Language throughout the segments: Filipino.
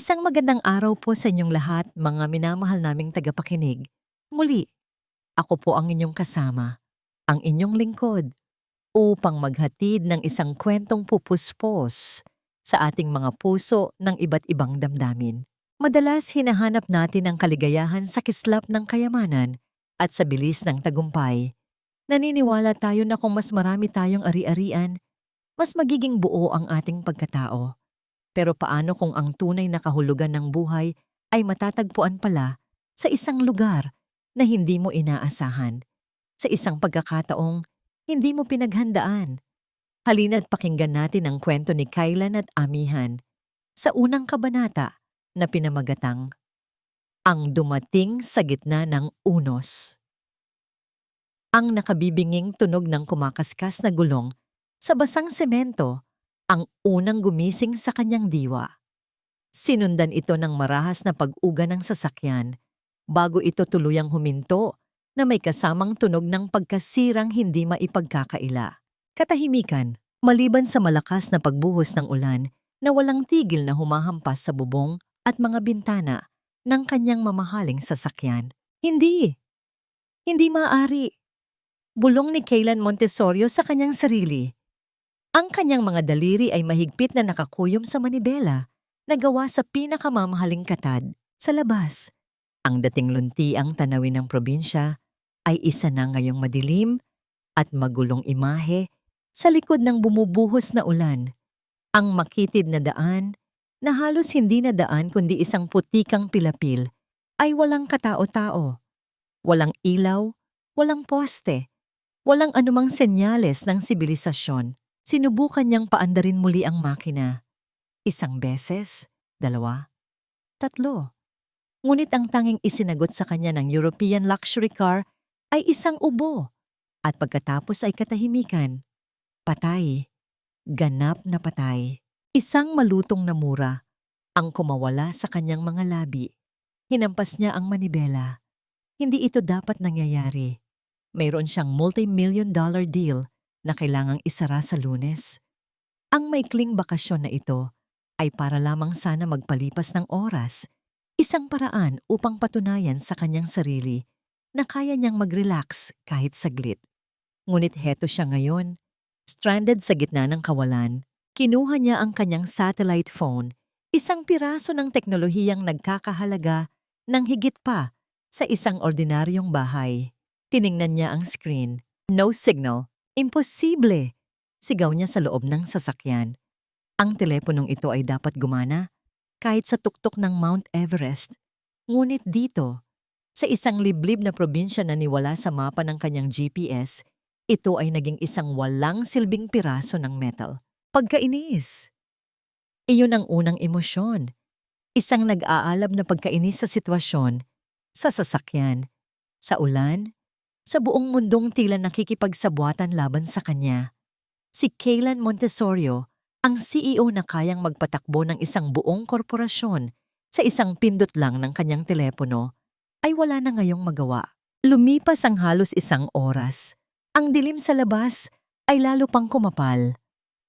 Isang magandang araw po sa inyong lahat, mga minamahal naming tagapakinig. Muli, ako po ang inyong kasama, ang inyong lingkod, upang maghatid ng isang kwentong pupuspos sa ating mga puso ng iba't ibang damdamin. Madalas hinahanap natin ang kaligayahan sa kislap ng kayamanan at sa bilis ng tagumpay. Naniniwala tayo na kung mas marami tayong ari-arian, mas magiging buo ang ating pagkatao. Pero paano kung ang tunay na kahulugan ng buhay ay matatagpuan pala sa isang lugar na hindi mo inaasahan, sa isang pagkakataong hindi mo pinaghandaan? Halina't pakinggan natin ang kwento ni Kaylan at Amihan sa unang kabanata na pinamagatang Ang Dumating sa Gitna ng Unos. Ang nakabibinging tunog ng kumakaskas na gulong sa basang semento ang unang gumising sa kanyang diwa. Sinundan ito ng marahas na pag-uga ng sasakyan bago ito tuluyang huminto na may kasamang tunog ng pagkasirang hindi maipagkakaila. Katahimikan, maliban sa malakas na pagbuhos ng ulan na walang tigil na humahampas sa bubong at mga bintana ng kanyang mamahaling sasakyan. Hindi maaari. Bulong ni Kaylan Montessorio sa kanyang sarili. Ang kanyang mga daliri ay mahigpit na nakakuyom sa manibela na gawa sa pinakamamahaling katad sa labas. Ang dating luntiang tanawin ng probinsya ay isa na ngayong madilim at magulong imahe sa likod ng bumubuhos na ulan. Ang makitid na daan, na halos hindi na daan kundi isang putikang pilapil, ay walang katao-tao. Walang ilaw, walang poste, walang anumang senyales ng sibilisasyon. Sinubukan niyang paandarin muli ang makina. Isang beses, dalawa, tatlo. Ngunit ang tanging isinagot sa kanya ng European luxury car ay isang ubo. At pagkatapos ay katahimikan. Patay. Ganap na patay. Isang malutong na mura ang kumawala sa kanyang mga labi. Hinampas niya ang manibela. Hindi ito dapat nangyayari. Mayroon siyang multi-million-dollar deal na kailangang isara sa Lunes. Ang maikling bakasyon na ito ay para lamang sana magpalipas ng oras, isang paraan upang patunayan sa kanyang sarili na kaya niyang mag-relax kahit saglit. Ngunit heto siya ngayon, stranded sa gitna ng kawalan. Kinuha niya ang kanyang satellite phone, isang piraso ng teknolohiyang nagkakahalaga ng higit pa sa isang ordinaryong bahay. Tiningnan niya ang screen. No signal. Imposible! Sigaw niya sa loob ng sasakyan. Ang teleponong ito ay dapat gumana kahit sa tuktok ng Mount Everest. Ngunit dito, sa isang liblib na probinsya na niwala sa mapa ng kanyang GPS, ito ay naging isang walang silbing piraso ng metal. Pagkainis! Iyon ang unang emosyon. Isang nag-aalab na pagkainis sa sitwasyon, sa sasakyan, sa ulan, sa buong mundong tila nakikipagsabuatan laban sa kanya. Si Kaylan Montessorio, ang CEO na kayang magpatakbo ng isang buong korporasyon sa isang pindot lang ng kanyang telepono, ay wala na ngayong magawa. Lumipas ang halos isang oras. Ang dilim sa labas ay lalo pang kumapal.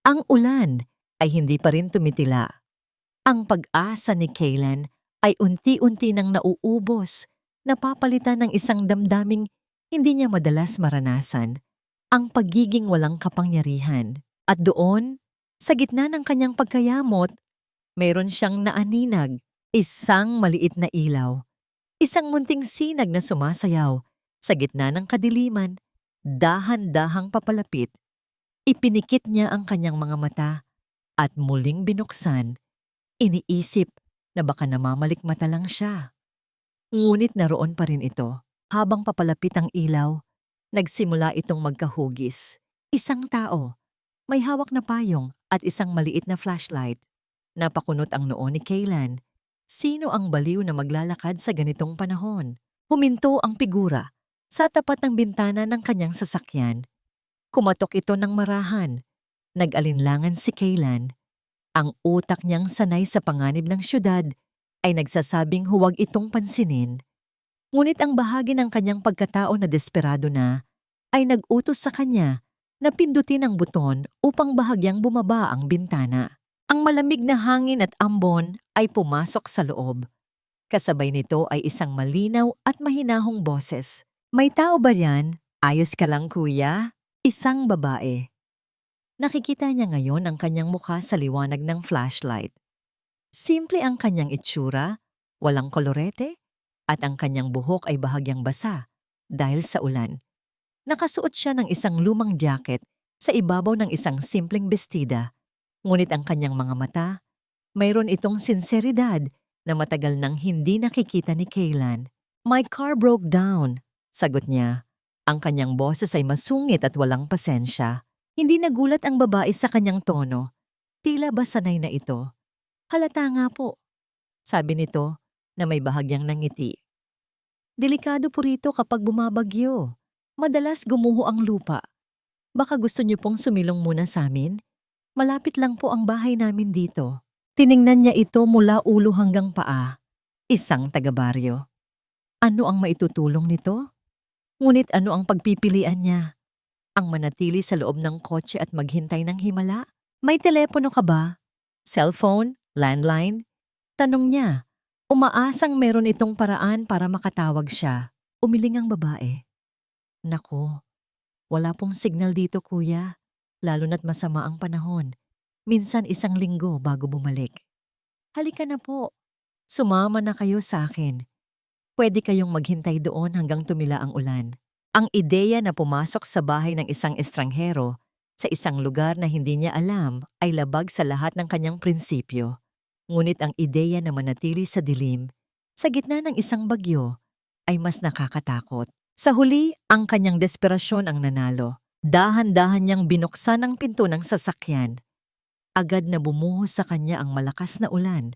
Ang ulan ay hindi pa rin tumitila. Ang pag-asa ni Kaylan ay unti-unti nang nauubos, napapalitan ng isang damdaming hindi niya madalas maranasan, ang pagiging walang kapangyarihan. At doon, sa gitna ng kanyang pagkayamot, mayroon siyang naaninag, isang maliit na ilaw, isang munting sinag na sumasayaw sa gitna ng kadiliman, dahan-dahang papalapit. Ipinikit niya ang kanyang mga mata at muling binuksan. Iniisip na baka namamalikmata lang siya. Ngunit naroon pa rin ito. Habang papalapit ang ilaw, nagsimula itong magkahugis. Isang tao, may hawak na payong at isang maliit na flashlight. Napakunot ang noo ni Kaylan. Sino ang baliw na maglalakad sa ganitong panahon? Huminto ang figura sa tapat ng bintana ng kanyang sasakyan. Kumatok ito ng marahan. Nag-alinlangan si Kaylan. Ang utak niyang sanay sa panganib ng syudad ay nagsasabing huwag itong pansinin. Ngunit ang bahagi ng kanyang pagkatao na desperado na ay nag-utos sa kanya na pindutin ang buton upang bahagyang bumaba ang bintana. Ang malamig na hangin at ambon ay pumasok sa loob. Kasabay nito ay isang malinaw at mahinahong boses. May tao ba riyan? Ayos ka lang kuya? Isang babae. Nakikita niya ngayon ang kanyang mukha sa liwanag ng flashlight. Simple ang kanyang itsura, walang kolorete, at ang kanyang buhok ay bahagyang basa dahil sa ulan. Nakasuot siya ng isang lumang jacket sa ibabaw ng isang simpleng bestida. Ngunit ang kanyang mga mata, mayroon itong sinseridad na matagal nang hindi nakikita ni Kaylan. My car broke down, sagot niya. Ang kanyang boses ay masungit at walang pasensya. Hindi nagulat ang babae sa kanyang tono. Tila ba sanay na ito? Halata nga po, sabi nito na may bahagyang nangiti. Delikado po rito kapag bumabagyo. Madalas gumuho ang lupa. Baka gusto niyo pong sumilong muna sa amin? Malapit lang po ang bahay namin dito. Tiningnan niya ito mula ulo hanggang paa. Isang taga-baryo. Ano ang maitutulong nito? Ngunit ano ang pagpipilian niya? Ang manatili sa loob ng kotse at maghintay ng himala? May telepono ka ba? Cellphone? Landline? Tanong niya. Umaasang meron itong paraan para makatawag siya. Umiling ang babae. Naku, wala pong signal dito kuya. Lalo na't masama ang panahon. Minsan 1 linggo bago bumalik. Halika na po. Sumama na kayo sa akin. Pwede kayong maghintay doon hanggang tumila ang ulan. Ang ideya na pumasok sa bahay ng isang estranghero sa isang lugar na hindi niya alam ay labag sa lahat ng kanyang prinsipyo. Ngunit ang ideya na manatili sa dilim, sa gitna ng isang bagyo, ay mas nakakatakot. Sa huli, ang kanyang desperasyon ang nanalo. Dahan-dahan niyang binuksan ang pinto ng sasakyan. Agad na bumuhos sa kanya ang malakas na ulan.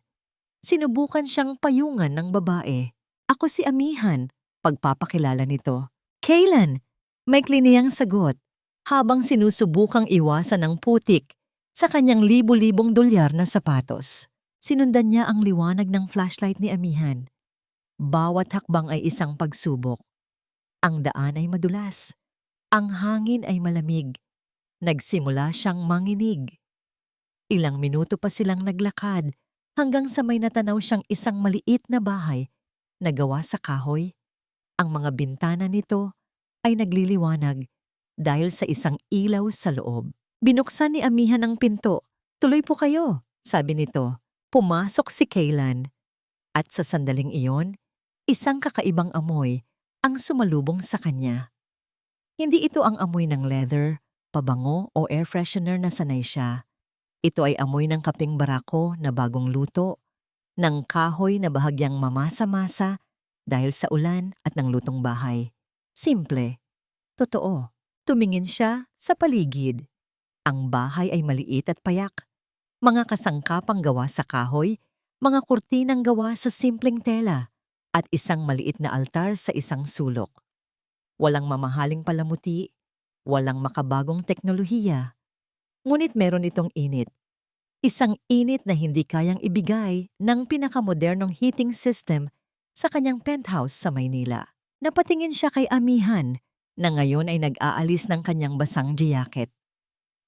Sinubukan siyang payungan ng babae. Ako si Amihan, pagpapakilala nito. Kaylan, may kliniyang sagot, habang sinusubukang iwasan ng putik sa kanyang libu-libong dolyar na sapatos. Sinundan niya ang liwanag ng flashlight ni Amihan. Bawat hakbang ay isang pagsubok. Ang daan ay madulas. Ang hangin ay malamig. Nagsimula siyang manginig. Ilang minuto pa silang naglakad hanggang sa may natanaw siyang isang maliit na bahay na gawa sa kahoy. Ang mga bintana nito ay nagliliwanag dahil sa isang ilaw sa loob. Binuksan ni Amihan ang pinto. Tuloy po kayo, sabi nito. Pumasok si Kaylan. At sa sandaling iyon, isang kakaibang amoy ang sumalubong sa kanya. Hindi ito ang amoy ng leather, pabango o air freshener na sanay siya. Ito ay amoy ng kaping barako na bagong luto, ng kahoy na bahagyang mamasa-masa dahil sa ulan at ng lutong bahay. Simple. Totoo. Tumingin siya sa paligid. Ang bahay ay maliit at payak. Mga kasangkapang gawa sa kahoy, mga kurtinang gawa sa simpleng tela, at isang maliit na altar sa isang sulok. Walang mamahaling palamuti, walang makabagong teknolohiya. Ngunit meron itong init. Isang init na hindi kayang ibigay ng pinakamodernong heating system sa kanyang penthouse sa Maynila. Napatingin siya kay Amihan na ngayon ay nag-aalis ng kanyang basang jacket.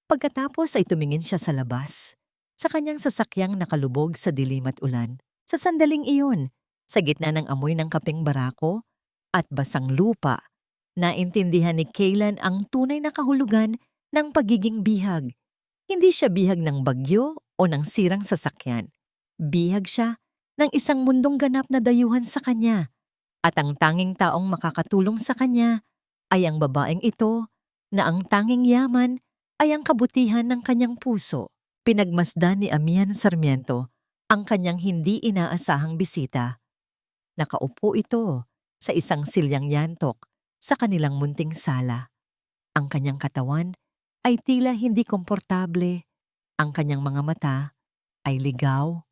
Pagkatapos ay tumingin siya sa labas, sa kanyang sasakyang nakalubog sa dilim at ulan. Sa sandaling iyon, sa gitna ng amoy ng kapeng barako at basang lupa, naintindihan ni Kaylan ang tunay na kahulugan ng pagiging bihag. Hindi siya bihag ng bagyo o ng sirang sasakyan. Bihag siya ng isang mundong ganap na dayuhan sa kanya. At ang tanging taong makakatulong sa kanya ay ang babaeng ito na ang tanging yaman ay ang kabutihan ng kanyang puso. Pinagmasdan ni Amihan Sarmiento ang kanyang hindi inaasahang bisita. Nakaupo ito sa isang silyang yantok sa kanilang munting sala. Ang kanyang katawan ay tila hindi komportable. Ang kanyang mga mata ay ligaw.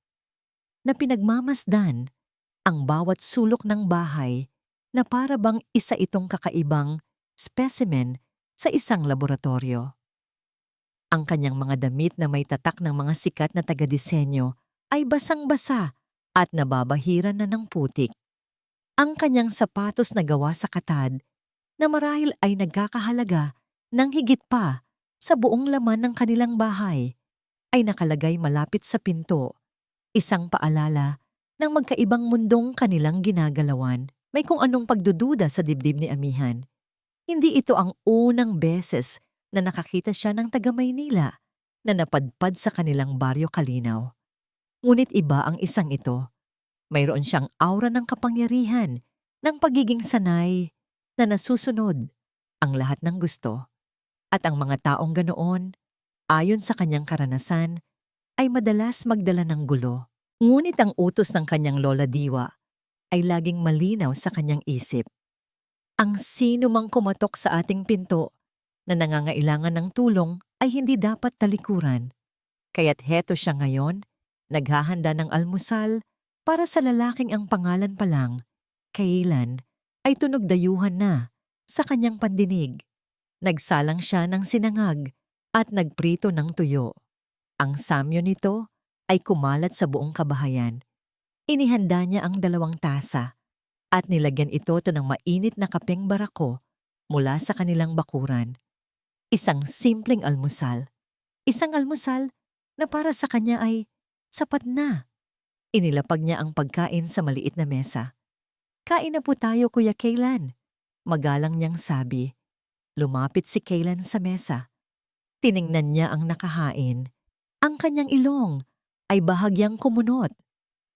Na pinagmamasdan ang bawat sulok ng bahay na para bang isa itong kakaibang specimen sa isang laboratorio. Ang kanyang mga damit na may tatak ng mga sikat na taga-disenyo ay basang-basa at nababahiran na ng putik. Ang kanyang sapatos na gawa sa katad na marahil ay nagkakahalaga ng higit pa sa buong laman ng kanilang bahay ay nakalagay malapit sa pinto, isang paalala ng magkaibang mundong kanilang ginagalawan. May kung anong pagdududa sa dibdib ni Amihan. Hindi ito ang unang beses na nakakita siya ng taga Maynila na napadpad sa kanilang baryo Kalinaw. Ngunit iba ang isang ito. Mayroon siyang aura ng kapangyarihan, ng pagiging sanay, na nasusunod ang lahat ng gusto. At ang mga taong ganoon, ayon sa kanyang karanasan, ay madalas magdala ng gulo. Ngunit ang utos ng kanyang Lola Diwa ay laging malinaw sa kanyang isip. Ang sino mang kumatok sa ating pinto na nangangailangan ng tulong ay hindi dapat talikuran. Kaya't heto siya ngayon, naghahanda ng almusal para sa lalaking ang pangalan pa lang, Kaylan, ay tunog dayuhan na sa kanyang pandinig. Nagsalang siya ng sinangag at nagprito ng tuyo. Ang samyo nito ay kumalat sa buong kabahayan. Inihanda niya ang 2 tasa at nilagyan ito ng mainit na kapeng barako mula sa kanilang bakuran. Isang simpleng almusal. Isang almusal na para sa kanya ay sapat na. Inilapag niya ang pagkain sa maliit na mesa. "Kain na po tayo, Kuya Kaylan," magalang niyang sabi. Lumapit si Kaylan sa mesa. Tiningnan niya ang nakahain. Ang kanyang ilong ay bahagyang kumunot.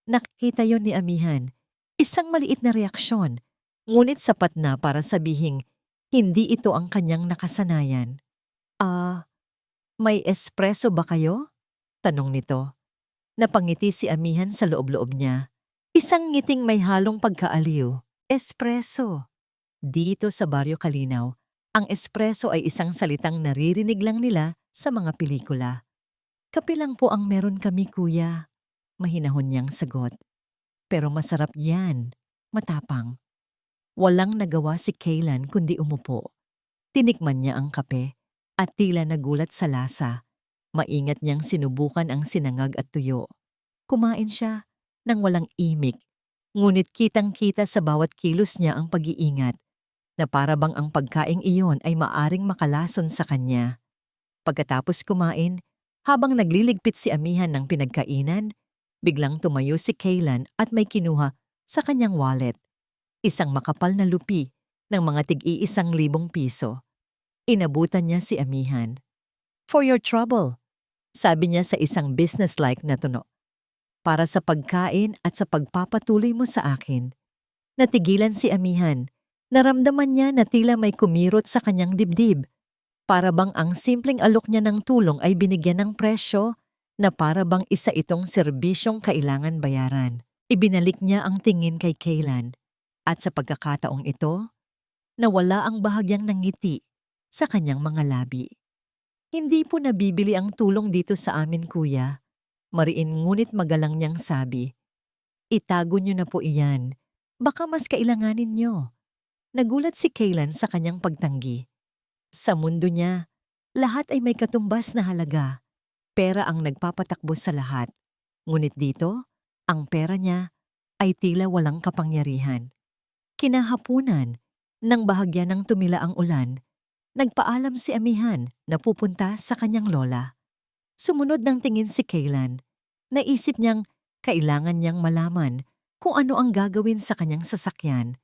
Nakita yon ni Amihan. Isang maliit na reaksyon, ngunit sapat na para sabihing hindi ito ang kanyang nakasanayan. May espresso ba kayo?" tanong nito. Napangiti si Amihan sa loob-loob niya. Isang ngiting may halong pagkaaliw. Espresso. Dito sa Baryo Kalinaw, ang espresso ay isang salitang naririnig lang nila sa mga pelikula. "Kape lang po ang meron kami, kuya," mahinahon niyang sagot. "Pero masarap yan," matapang. Walang nagawa si Kaylan kundi umupo. Tinikman niya ang kape at tila nagulat sa lasa. Maingat niyang sinubukan ang sinangag at tuyo. Kumain siya nang walang imik, ngunit kitang-kita sa bawat kilos niya ang pag-iingat, na para bang ang pagkaing iyon ay maaring makalason sa kanya. Pagkatapos kumain, habang nagliligpit si Amihan ng pinagkainan, biglang tumayo si Kaylan at may kinuha sa kanyang wallet. Isang makapal na lupi ng mga tig-1,000 piso. Inabutan niya si Amihan. "For your trouble," sabi niya sa isang business-like na tono. "Para sa pagkain at sa pagpapatuloy mo sa akin." Natigilan si Amihan. Naramdaman niya na tila may kumirot sa kanyang dibdib. Para bang ang simpleng alok niya ng tulong ay binigyan ng presyo na para bang isa itong serbisyong kailangan bayaran. Ibinalik niya ang tingin kay Kaylan at sa pagkakataong ito, nawala ang bahagyang nangiti sa kanyang mga labi. "Hindi po nabibili ang tulong dito sa amin, kuya," mariin ngunit magalang niyang sabi. "Itago niyo na po iyan. Baka mas kailanganin niyo." Nagulat si Kaylan sa kanyang pagtanggi. Sa mundo niya, lahat ay may katumbas na halaga. Pera ang nagpapatakbo sa lahat. Ngunit dito, ang pera niya ay tila walang kapangyarihan. Kinahapunan, nang bahagya ng tumila ang ulan, nagpaalam si Amihan na pupunta sa kanyang lola. Sumunod ng tingin si Kaylan. Naisip niyang kailangan niyang malaman kung ano ang gagawin sa kanyang sasakyan.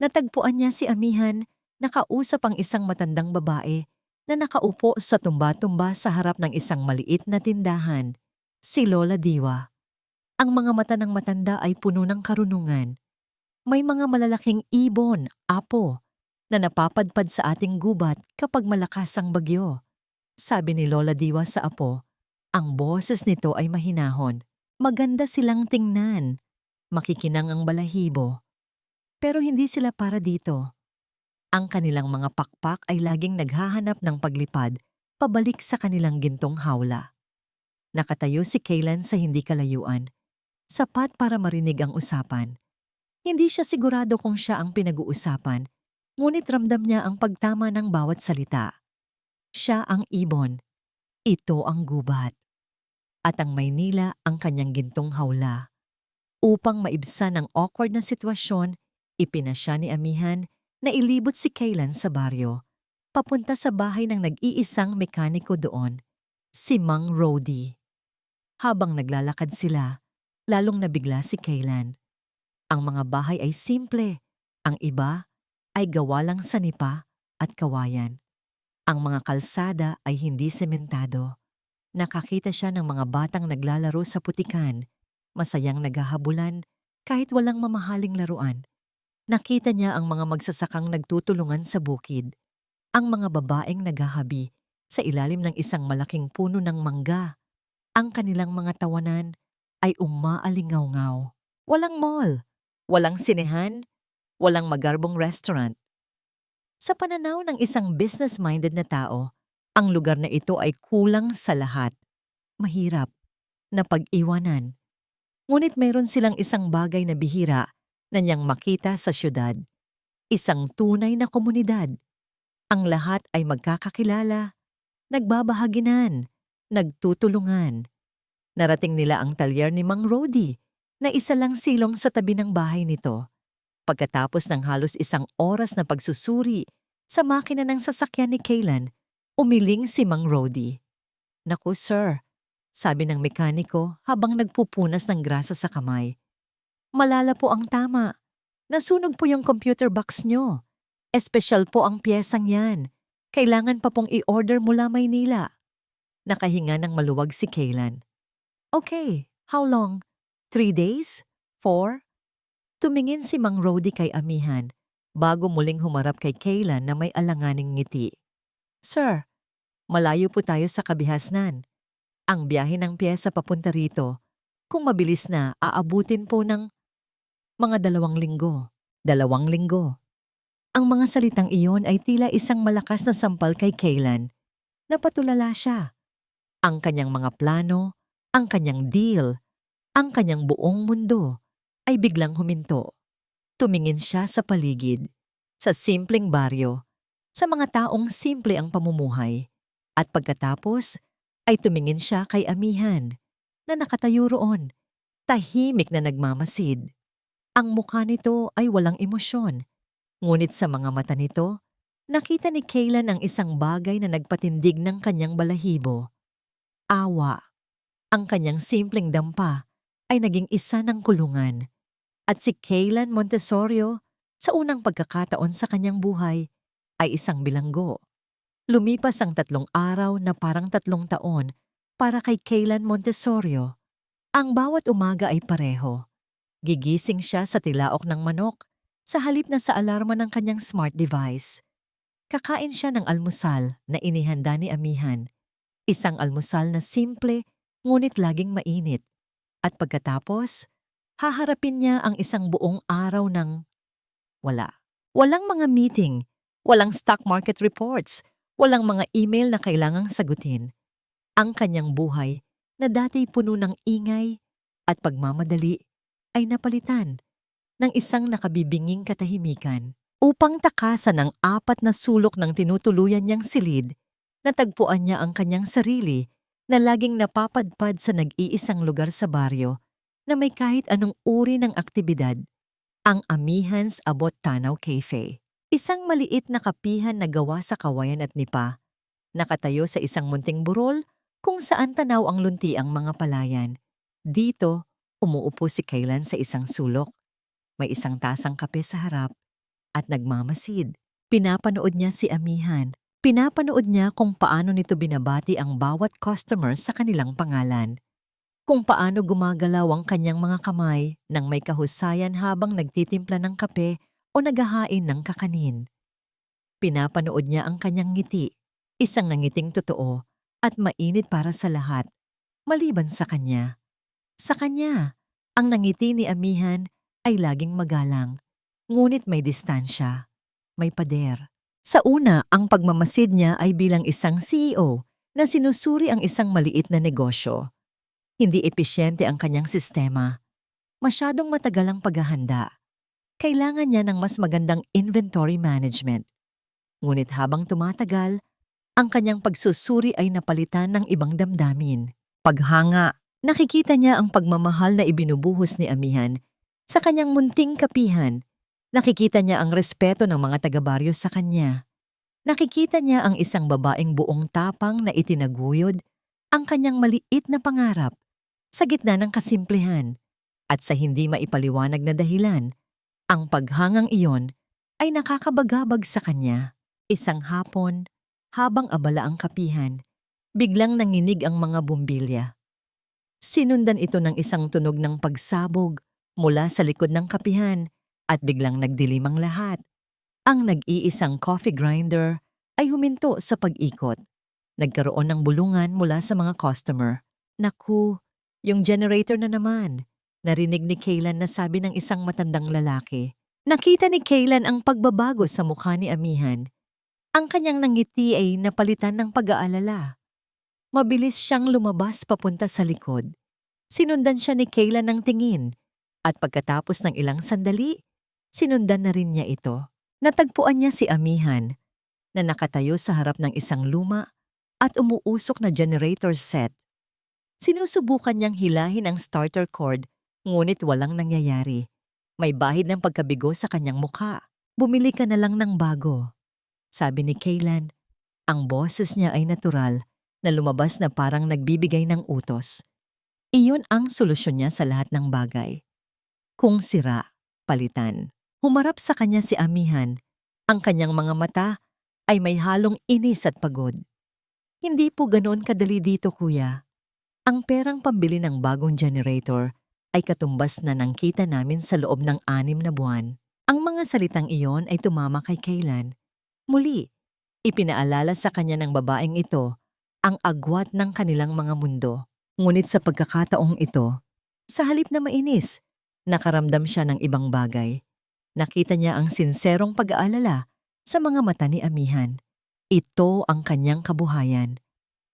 Natagpuan niya si Amihan, nakausap ang isang matandang babae na nakaupo sa tumba-tumba sa harap ng isang maliit na tindahan, si Lola Diwa. Ang mga mata ng matanda ay puno ng karunungan. May mga malalaking ibon, apo, na napapadpad sa ating gubat kapag malakas ang bagyo. Sabi ni Lola Diwa sa apo, ang boses nito ay mahinahon. Maganda silang tingnan. Makikinang ang balahibo. Pero hindi sila para dito. Ang kanilang mga pakpak ay laging naghahanap ng paglipad pabalik sa kanilang gintong hawla. Nakatayo si Kaylan sa hindi kalayuan. Sapat para marinig ang usapan. Hindi siya sigurado kung siya ang pinag-uusapan, ngunit ramdam niya ang pagtama ng bawat salita. Siya ang ibon. Ito ang gubat. At ang Maynila ang kanyang gintong hawla. Upang maibsan ang awkward na sitwasyon, ipinasya ni Amihan na ilibot si Kaylan sa baryo, papunta sa bahay ng nag-iisang mekaniko doon, si Mang Rody. Habang naglalakad sila, lalong nabigla si Kaylan. Ang mga bahay ay simple, ang iba ay gawa lang sa nipa at kawayan. Ang mga kalsada ay hindi sementado. Nakakita siya ng mga batang naglalaro sa putikan, masayang naghahabulan kahit walang mamahaling laruan. Nakita niya ang mga magsasakang nagtutulungan sa bukid, ang mga babaeng naghahabi sa ilalim ng isang malaking puno ng mangga. Ang kanilang mga tawanan ay umaalingaw-ngaw. Walang mall, walang sinehan, walang magarbong restaurant. Sa pananaw ng isang business-minded na tao, ang lugar na ito ay kulang sa lahat. Mahirap na pag-iwanan. Ngunit mayroon silang isang bagay na bihira na niyang makita sa syudad. Isang tunay na komunidad. Ang lahat ay magkakakilala, nagbabahaginan, nagtutulungan. Narating nila ang talyer ni Mang Rody na isa lang silong sa tabi ng bahay nito. Pagkatapos ng halos isang oras na pagsusuri sa makina ng sasakyan ni Kaylan, umiling si Mang Rody. "Naku sir," sabi ng mekaniko habang nagpupunas ng grasa sa kamay. "Malala po ang tama. Nasunog po yung computer box nyo. Espesyal po ang piyesang yan. Kailangan pa pong i-order mula Maynila." Nakahinga ng maluwag si Kaylan. "Okay, how long? 3 days? 4? Tumingin si Mang Rody kay amihan bago muling humarap kay Kaylan na may alanganing ngiti. "Sir, malayo po tayo sa kabihasnan. Ang biyahe ng piyesa papunta rito, kung mabilis na, aabutin po ng mga 2 linggo." 2 linggo. Ang mga salitang iyon ay tila isang malakas na sampal kay Kaylan. Napatulala siya. Ang kanyang mga plano, ang kanyang deal, ang kanyang buong mundo ay biglang huminto. Tumingin siya sa paligid, sa simpleng baryo, sa mga taong simple ang pamumuhay. At pagkatapos ay tumingin siya kay amihan na nakatayo roon, tahimik na nagmamasid. Ang mukha nito ay walang emosyon, ngunit sa mga mata nito, nakita ni Kaylan ang isang bagay na nagpatindig ng kanyang balahibo. Awa. Ang kanyang simpleng dampa ay naging isa ng kulungan. At si Kaylan Montesorio, sa unang pagkakataon sa kanyang buhay, ay isang bilanggo. Lumipas ang 3 araw na parang 3 taon para kay Kaylan Montesorio. Ang bawat umaga ay pareho. Gigising siya sa tilaok ng manok sa halip na sa alarma ng kanyang smart device. Kakain siya ng almusal na inihanda ni amihan. Isang almusal na simple ngunit laging mainit. At pagkatapos, haharapin niya ang isang buong araw ng wala. Walang mga meeting, walang stock market reports, walang mga email na kailangang sagutin. Ang kanyang buhay na dati puno ng ingay at pagmamadali ay napalitan ng isang nakabibinging katahimikan. Upang takasan ang 4 na sulok ng tinutuluyan niyang silid, natagpuan niya ang kanyang sarili na laging napapadpad sa nag-iisang lugar sa baryo na may kahit anong uri ng aktibidad, ang Amihan's Abot Tanaw Cafe. Isang maliit na kapihan na gawa sa kawayan at nipa, nakatayo sa isang munting burol kung saan tanaw ang luntiang mga palayan. Dito, umuupo si Kaylan sa isang sulok. May isang tasang kape sa harap at nagmamasid. Pinapanood niya si amihan. Pinapanood niya kung paano nito binabati ang bawat customer sa kanilang pangalan. Kung paano gumagalaw ang kanyang mga kamay nang may kahusayan habang nagtitimpla ng kape o naghahain ng kakanin. Pinapanood niya ang kanyang ngiti, isang nangiting totoo at mainit para sa lahat, maliban sa kanya. Sa kanya, ang nangiti ni amihan ay laging magalang, ngunit may distansya, may pader. Sa una, ang pagmamasid niya ay bilang isang CEO na sinusuri ang isang maliit na negosyo. Hindi epesyente ang kanyang sistema. Masyadong matagal ang paghahanda. Kailangan niya ng mas magandang inventory management. Ngunit habang tumatagal, ang kanyang pagsusuri ay napalitan ng ibang damdamin. Paghanga, nakikita niya ang pagmamahal na ibinubuhos ni amihan sa kanyang munting kapihan. Nakikita niya ang respeto ng mga taga-baryo sa kanya. Nakikita niya ang isang babaeng buong tapang na itinaguyod ang kanyang maliit na pangarap Sa gitna ng kasimplihan at sa hindi maipaliwanag na dahilan, ang paghangang iyon ay nakakabagabag sa kanya. Isang hapon, habang abala ang kapihan, biglang nanginig ang mga bumbilya. Sinundan ito ng isang tunog ng pagsabog mula sa likod ng kapihan at biglang nagdilim ang lahat. Ang nag-iisang coffee grinder ay huminto sa pag-ikot. Nagkaroon ng bulungan mula sa mga customer. Naku, yung generator na naman. Narinig ni Kaylan na sabi ng isang matandang lalaki. Nakita ni Kaylan ang pagbabago sa mukha ni Amihan. Ang kanyang nangiti ay napalitan ng pag-aalala. Mabilis siyang lumabas papunta sa likod. Sinundan siya ni Kaylan ng tingin at pagkatapos ng ilang sandali, sinundan na rin niya ito. Natagpuan niya si Amihan na nakatayo sa harap ng isang luma at umuusok na generator set. Sinusubukan niyang hilahin ang starter cord ngunit walang nangyayari. May bahid ng pagkabigo sa kanyang mukha. Bumili ka na lang ng bago. Sabi ni Kaylan, ang boses niya ay natural na lumabas na parang nagbibigay ng utos. Iyon ang solusyon niya sa lahat ng bagay. Kung sira, palitan. Humarap sa kanya si Amihan. Ang kanyang mga mata ay may halong inis at pagod. Hindi po ganoon kadali dito, kuya. Ang perang pambili ng bagong generator ay katumbas na ng kita namin sa loob ng 6 na buwan. Ang mga salitang iyon ay tumama kay Kaylan. Muli, ipinaalala sa kanya ng babaeng ito ang agwat ng kanilang mga mundo. Ngunit sa pagkakataong ito, sa halip na mainis, nakaramdam siya ng ibang bagay. Nakita niya ang sinserong pag-aalala sa mga mata ni Amihan. Ito ang kanyang kabuhayan.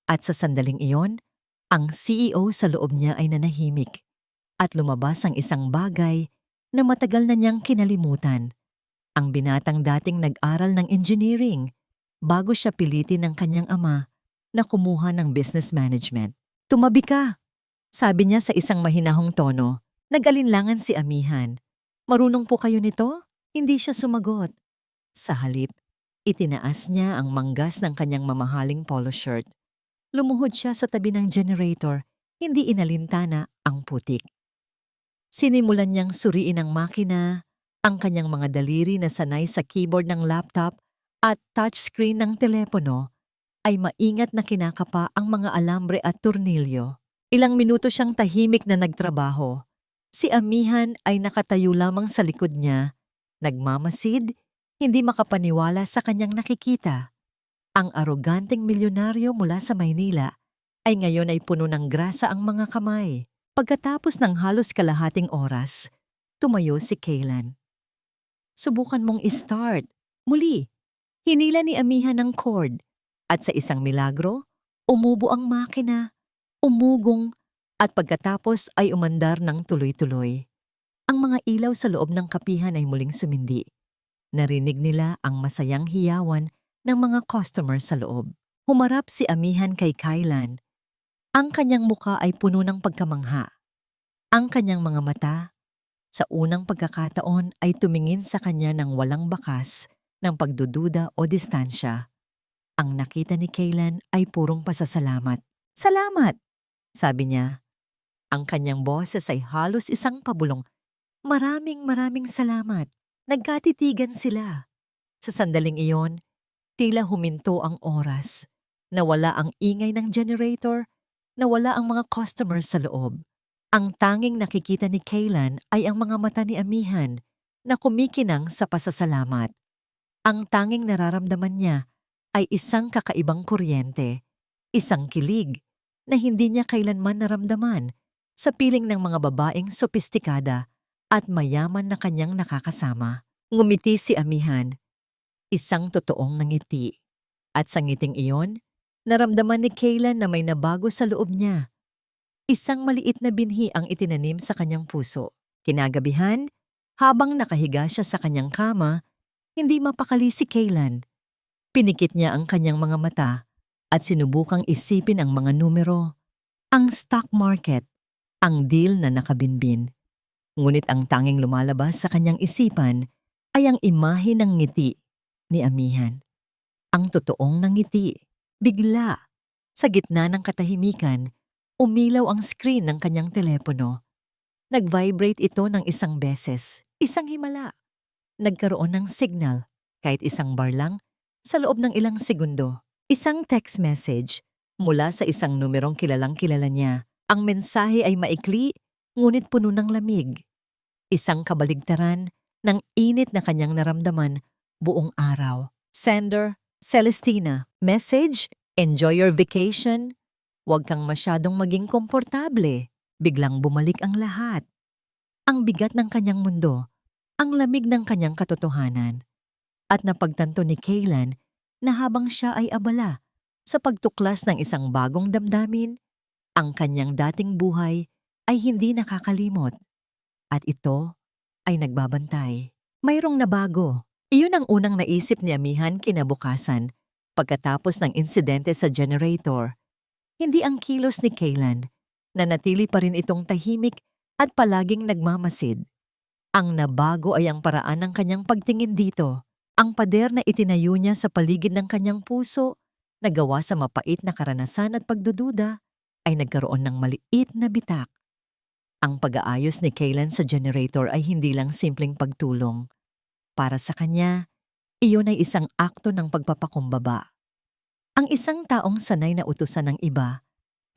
At sa sandaling iyon, ang CEO sa loob niya ay nanahimik at lumabas ang isang bagay na matagal na niyang kinalimutan. Ang binatang dating nag-aral ng engineering bago siya pilitin ng kanyang ama na kumuha ng business management. Tumabi ka, sabi niya sa isang mahinahong tono. Nag-alinlangan si Amihan. Marunong po kayo nito? Hindi siya sumagot. Sa halip, itinaas niya ang manggas ng kanyang mamahaling polo shirt. Lumuhod siya sa tabi ng generator, hindi inalintana ang putik. Sinimulan niyang suriin ang makina, ang kanyang mga daliri na sanay sa keyboard ng laptop at touchscreen ng telepono ay maingat na kinakapa ang mga alambre at tornilyo. Ilang minuto siyang tahimik na nagtrabaho. Si Amihan ay nakatayo lamang sa likod niya, nagmamasid, hindi makapaniwala sa kanyang nakikita. Ang aroganteng milyonaryo mula sa Maynila ay ngayon ay puno ng grasa ang mga kamay. Pagkatapos ng halos kalahating oras, tumayo si Kaylan. Subukan mong i-start. Muli, hinila ni Amihan ng cord. At sa isang milagro, umubo ang makina, umugong, at pagkatapos ay umandar ng tuloy-tuloy. Ang mga ilaw sa loob ng kapihan ay muling sumindi. Narinig nila ang masayang hiyawan ng mga customer sa loob. Humarap si Amihan kay Kaylan. Ang kanyang muka ay puno ng pagkamangha. Ang kanyang mga mata, sa unang pagkakataon ay tumingin sa kanya ng walang bakas ng pagdududa o distansya. Ang nakita ni Kaylan ay purong pasasalamat. Salamat! Sabi niya. Ang kanyang boses ay halos isang pabulong. Maraming salamat. Nagkatitigan sila. Sa sandaling iyon, tila huminto ang oras. Nawala ang ingay ng generator, nawala ang mga customers sa loob. Ang tanging nakikita ni Kaylan ay ang mga mata ni Amihan na kumikinang sa pasasalamat. Ang tanging nararamdaman niya ay isang kakaibang kuryente, isang kilig na hindi niya kailanman naramdaman sa piling ng mga babaeng sopistikada at mayaman na kanyang nakakasama. Ngumiti si Amihan, isang totoong nangiti. At sa ngiting iyon, naramdaman ni Kaylan na may nabago sa loob niya. Isang maliit na binhi ang itinanim sa kanyang puso. Kinagabihan, habang nakahiga siya sa kanyang kama, hindi mapakali si Kaylan. Pinikit niya ang kanyang mga mata at sinubukang isipin ang mga numero, ang stock market, ang deal na nakabinbin. Ngunit ang tanging lumalabas sa kanyang isipan ay ang imahe ng ngiti ni Amihan. Ang totoong nangiti. Bigla, sa gitna ng katahimikan, Umilaw ang screen ng kanyang telepono. Nag-vibrate ito ng isang beses, isang himala. Nagkaroon ng signal, kahit isang bar lang, sa loob ng ilang segundo. Isang text message mula sa isang numerong kilalang kilala niya. Ang mensahe ay maikli, ngunit puno ng lamig. Isang kabaligtaran ng init na kanyang naramdaman buong araw. Sender, Celestina. Message, enjoy your vacation. Huwag kang masyadong maging komportable. Biglang bumalik ang lahat. Ang bigat ng kanyang mundo, ang lamig ng kanyang katotohanan. At napagtanto ni Kaylan na habang siya ay abala sa pagtuklas ng isang bagong damdamin, ang kanyang dating buhay ay hindi nakakalimot. At ito ay nagbabantay. Mayroong nabago. Iyon ang unang naisip ni Amihan kinabukasan pagkatapos ng insidente sa generator. Hindi ang kilos ni Kaylan, nanatili pa rin itong tahimik at palaging nagmamasid. Ang nabago ay ang paraan ng kanyang pagtingin dito. Ang pader na itinayo niya sa paligid ng kanyang puso, na gawa sa mapait na karanasan at pagdududa, ay nagkaroon ng maliit na bitak. Ang pag-aayos ni Kaylan sa generator ay hindi lang simpleng pagtulong. Para sa kanya, iyon ay isang akto ng pagpapakumbaba. Ang isang taong sanay na utusan ng iba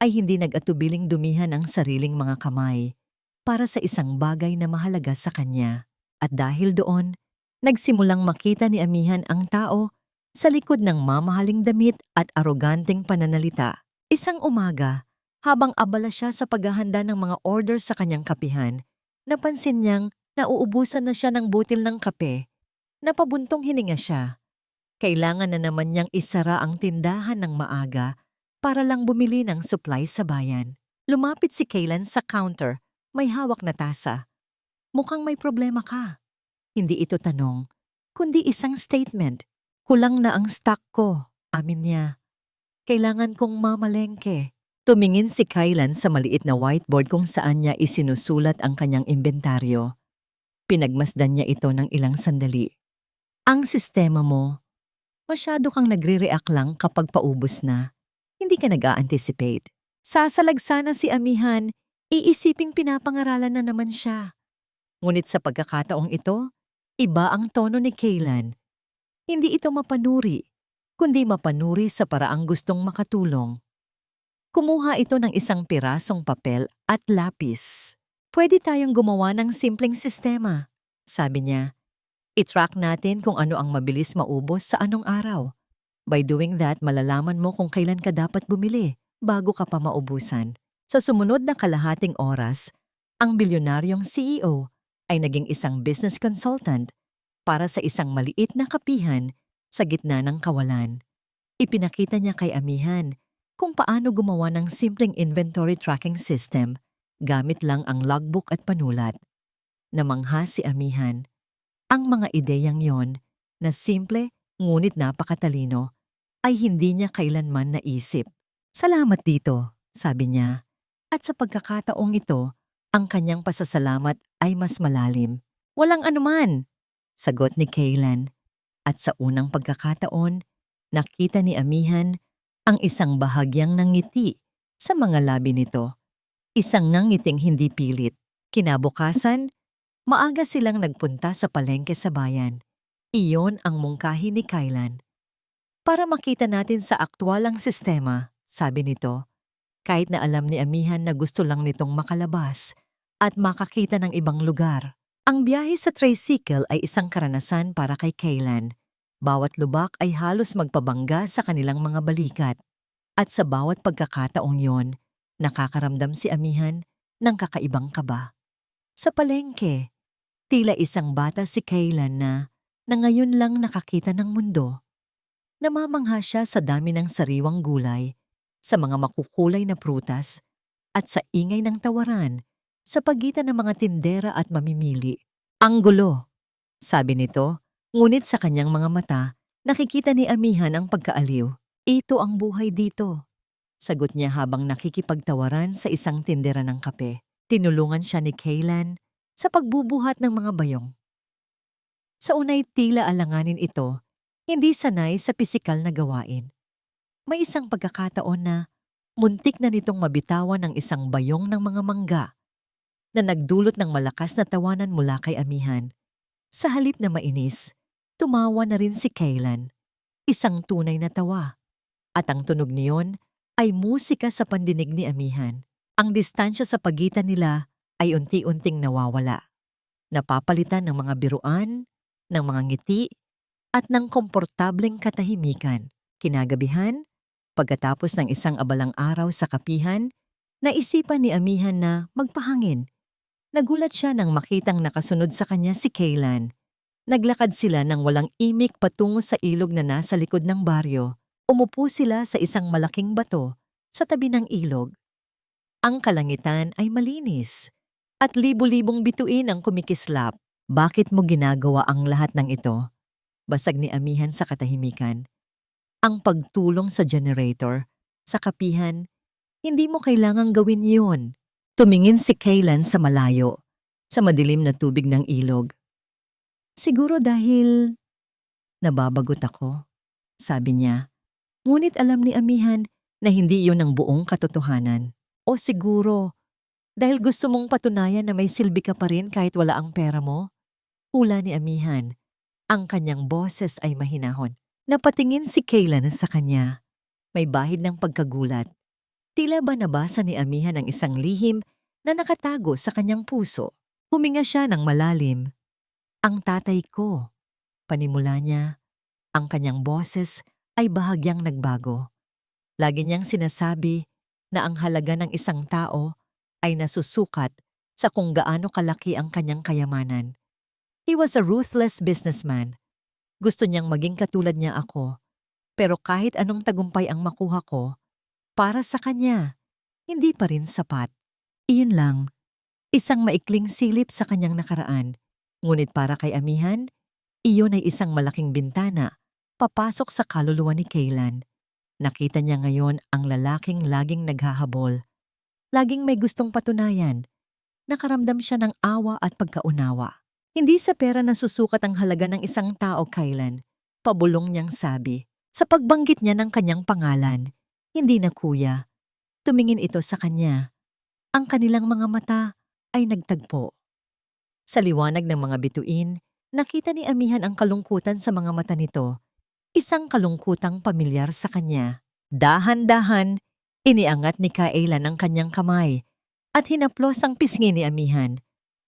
ay hindi nag-atubiling dumihan ang sariling mga kamay para sa isang bagay na mahalaga sa kanya. At dahil doon, nagsimulang makita ni Amihan ang tao sa likod ng mamahaling damit at aroganteng pananalita. Isang umaga, habang abala siya sa paghahanda ng mga order sa kanyang kapihan, napansin niyang nauubusan na siya ng butil ng kape. Napabuntong hininga siya. Kailangan na naman niyang isara ang tindahan ng maaga para lang bumili ng supply sa bayan. Lumapit si Kaylan sa counter, may hawak na tasa. Mukhang may problema ka. Hindi ito tanong, kundi isang statement. Kulang na ang stock ko, amin niya. Kailangan kong mamalengke. Tumingin si Kaylan sa maliit na whiteboard kung saan niya isinusulat ang kanyang inventaryo. Pinagmasdan niya ito ng ilang sandali. Ang sistema mo, masyado kang nagre-react lang kapag paubos na. Hindi ka nag-a-anticipate. Sasalag sana si Amihan, iisiping pinapangaralan na naman siya. Ngunit sa pagkakataong ito, iba ang tono ni Kaylan. Hindi ito mapanuri, kundi mapanuri sa paraang gustong makatulong. Kumuha ito ng isang pirasong papel at lapis. Pwede tayong gumawa ng simpleng sistema, sabi niya. I-track natin kung ano ang mabilis maubos sa anong araw. By doing that, malalaman mo kung kailan ka dapat bumili bago ka pa maubusan. Sa sumunod na kalahating oras, ang bilyonaryong CEO ay naging isang business consultant para sa isang maliit na kapihan sa gitna ng kawalan. Ipinakita niya kay Amihan kung paano gumawa ng simpleng inventory tracking system gamit lang ang logbook at panulat. Namangha si Amihan. Ang mga ideyang yon na simple ngunit napakatalino ay hindi niya kailanman naisip. Salamat dito, sabi niya. At sa pagkakataong ito, ang kanyang pasasalamat ay mas malalim. Walang anuman, sagot ni Kaylan. At sa unang pagkakataon, nakita ni Amihan ang isang bahagyang nangiti sa mga labi nito. Isang nangiting hindi pilit. Kinabukasan, maaga silang nagpunta sa palengke sa bayan. Iyon ang mungkahi ni Kaylan. Para makita natin sa aktwal ang sistema, sabi nito, kahit na alam ni Amihan na gusto lang nitong makalabas at makakita ng ibang lugar. Ang biyahe sa tricycle ay isang karanasan para kay Kaylan. Bawat lubak ay halos magpabangga sa kanilang mga balikat. At sa bawat pagkakataong yon, nakakaramdam si Amihan ng kakaibang kaba. Sa palengke, tila isang bata si Kaylan na ngayon lang nakakita ng mundo. Namamangha siya sa dami ng sariwang gulay, sa mga makukulay na prutas, at sa ingay ng tawaran sa pagitan ng mga tindera at mamimili. Ang gulo, sabi nito, ngunit sa kanyang mga mata, nakikita ni Amihan ang pagkaaliw. Ito ang buhay dito, sagot niya habang nakikipagtawaran sa isang tindera ng kape. Tinulungan siya ni Kaylan sa pagbubuhat ng mga bayong. Sa unay tila alanganin ito, hindi sanay sa pisikal na gawain. May isang pagkakataon na Muntik na nitong mabitawan ng isang bayong ng mga mangga na nagdulot ng malakas na tawanan mula kay amihan. Sa halip na mainis, tumawa na rin si Kaylan, isang tunay na tawa. At ang tunog niyon ay musika sa pandinig ni amihan. Ang distansya sa pagitan nila ay unti-unting nawawala. Napapalitan ng mga biruan, ng mga ngiti, at ng komportableng katahimikan. Kinagabihan, pagkatapos ng isang abalang araw sa kapihan, naisipan ni amihan na magpahangin. Nagulat siya nang makitang nakasunod sa kanya si Kaylan. Naglakad sila ng walang imik patungo sa ilog na nasa likod ng baryo. Umupo sila sa isang malaking bato sa tabi ng ilog. Ang kalangitan ay malinis at libu-libong bituin ang kumikislap. Bakit mo ginagawa ang lahat ng ito? Basag ni amihan sa katahimikan. Ang pagtulong sa generator, sa kapihan, hindi mo kailangang gawin yun. Tumingin si Kaylan sa malayo, sa madilim na tubig ng ilog. Siguro dahil nababagot ako, sabi niya. Ngunit alam ni amihan na hindi iyon ang buong katotohanan. O siguro, dahil gusto mong patunayan na may silbi ka pa rin kahit wala ang pera mo? Hula ni amihan. Ang kanyang boses ay mahinahon. Napatingin si Kaylan sa kanya. May bahid ng pagkagulat. Tila ba nabasa ni amihan ang isang lihim na nakatago sa kanyang puso? Huminga siya ng malalim. Ang tatay ko. Panimula niya. Ang kanyang boses ay bahagyang nagbago. Lagi niyang sinasabi na ang halaga ng isang tao ay nasusukat sa kung gaano kalaki ang kanyang kayamanan. He was a ruthless businessman. Gusto niyang maging katulad niya ako. Pero kahit anong tagumpay ang makuha ko, para sa kanya, hindi pa rin sapat. Iyon lang, isang maikling silip sa kanyang nakaraan. Ngunit para kay amihan, iyon ay isang malaking bintana papasok sa kaluluwa ni Kaylan. Nakita niya ngayon ang lalaking laging naghahabol. Laging may gustong patunayan. Nakaramdam siya ng awa at pagkaunawa. Hindi sa pera nasusukat ang halaga ng isang tao, Kaylan. Pabulong niyang sabi. Sa pagbanggit niya ng kanyang pangalan, hindi na kuya. Tumingin ito sa kanya. Ang kanilang mga mata ay nagtagpo. Sa liwanag ng mga bituin, nakita ni amihan ang kalungkutan sa mga mata nito. Isang kalungkutang pamilyar sa kanya. Dahan-dahan, iniangat ni Kaylan ang kanyang kamay at hinaplos ang pisngi ni amihan.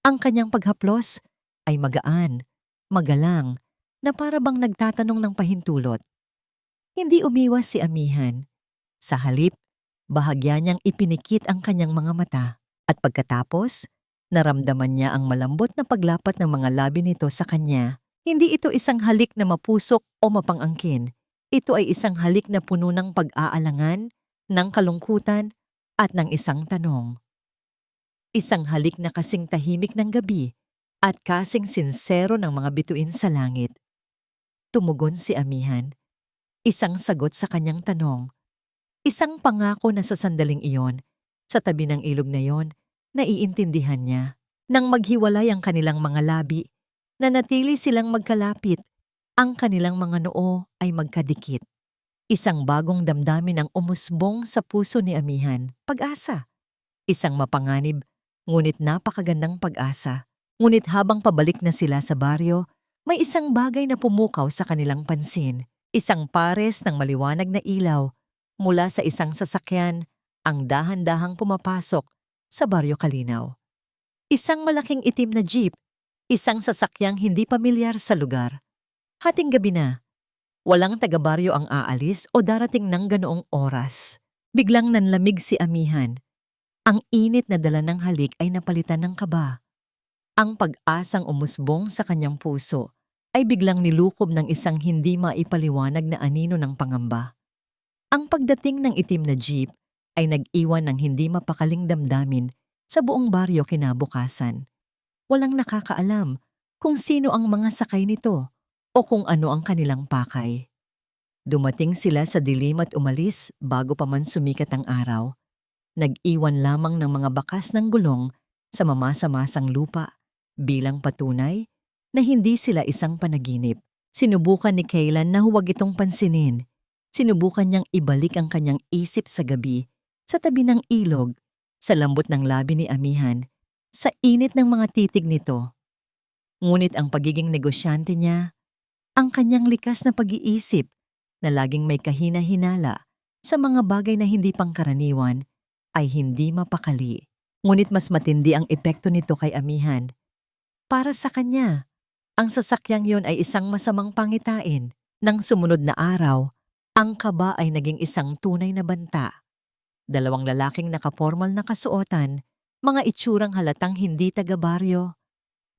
Ang kanyang paghaplos ay magaan, magalang, na para bang nagtatanong ng pahintulot. Hindi umiwas si amihan. Sa halip, bahagya niyang ipinikit ang kanyang mga mata at pagkatapos, naramdaman niya ang malambot na paglapat ng mga labi nito sa kanya. Hindi ito isang halik na mapusok o mapangangkin. Ito ay isang halik na puno ng pag-aalangan, ng kalungkutan, at ng isang tanong. Isang halik na kasing tahimik ng gabi at kasing sinsero ng mga bituin sa langit. Tumugon si amihan. Isang sagot sa kanyang tanong. Isang pangako na sa sandaling iyon, sa tabi ng ilog na iyon, naiintindihan niya. Nang maghiwalay ang kanilang mga labi, nanatili silang magkalapit, ang kanilang mga noo ay magkadikit. Isang bagong damdamin ang umusbong sa puso ni amihan, pag-asa. Isang mapanganib, ngunit napakagandang pag-asa. Ngunit habang pabalik na sila sa baryo, may isang bagay na pumukaw sa kanilang pansin. Isang pares ng maliwanag na ilaw mula sa isang sasakyan ang dahan-dahang pumapasok sa Baryo Kalinaw. Isang malaking itim na jeep, isang sasakyang hindi pamilyar sa lugar. Hating gabi na, walang taga-baryo ang aalis o darating ng ganoong oras. Biglang nanlamig si amihan. Ang init na dala ng halik ay napalitan ng kaba. Ang pag-asang umusbong sa kanyang puso ay biglang nilukob ng isang hindi maipaliwanag na anino ng pangamba. Ang pagdating ng itim na jeep ay nag-iwan ng hindi mapakaling damdamin sa buong baryo kinabukasan. Walang nakakaalam kung sino ang mga sakay nito o kung ano ang kanilang pakay. Dumating sila sa dilim at umalis bago pa man sumikat ang araw. Nag-iwan lamang ng mga bakas ng gulong sa mamasa-masang lupa bilang patunay na hindi sila isang panaginip. Sinubukan ni Kaylan na huwag itong pansinin. Sinubukan niyang ibalik ang kanyang isip sa gabi Sa tabi ng ilog, sa lambot ng labi ni Amihan, sa init ng mga titig nito. Ngunit ang pagiging negosyante niya, ang kanyang likas na pag-iisip na laging may kahina-hinala sa mga bagay na hindi pangkaraniwan ay hindi mapakali. Ngunit mas matindi ang epekto nito kay Amihan. Para sa kanya, ang sasakyang yon ay isang masamang pangitain. Nang sumunod na araw, ang kaba ay naging isang tunay na banta. Dalawang lalaking nakapormal na kasuotan, mga itsurang halatang hindi taga-baryo,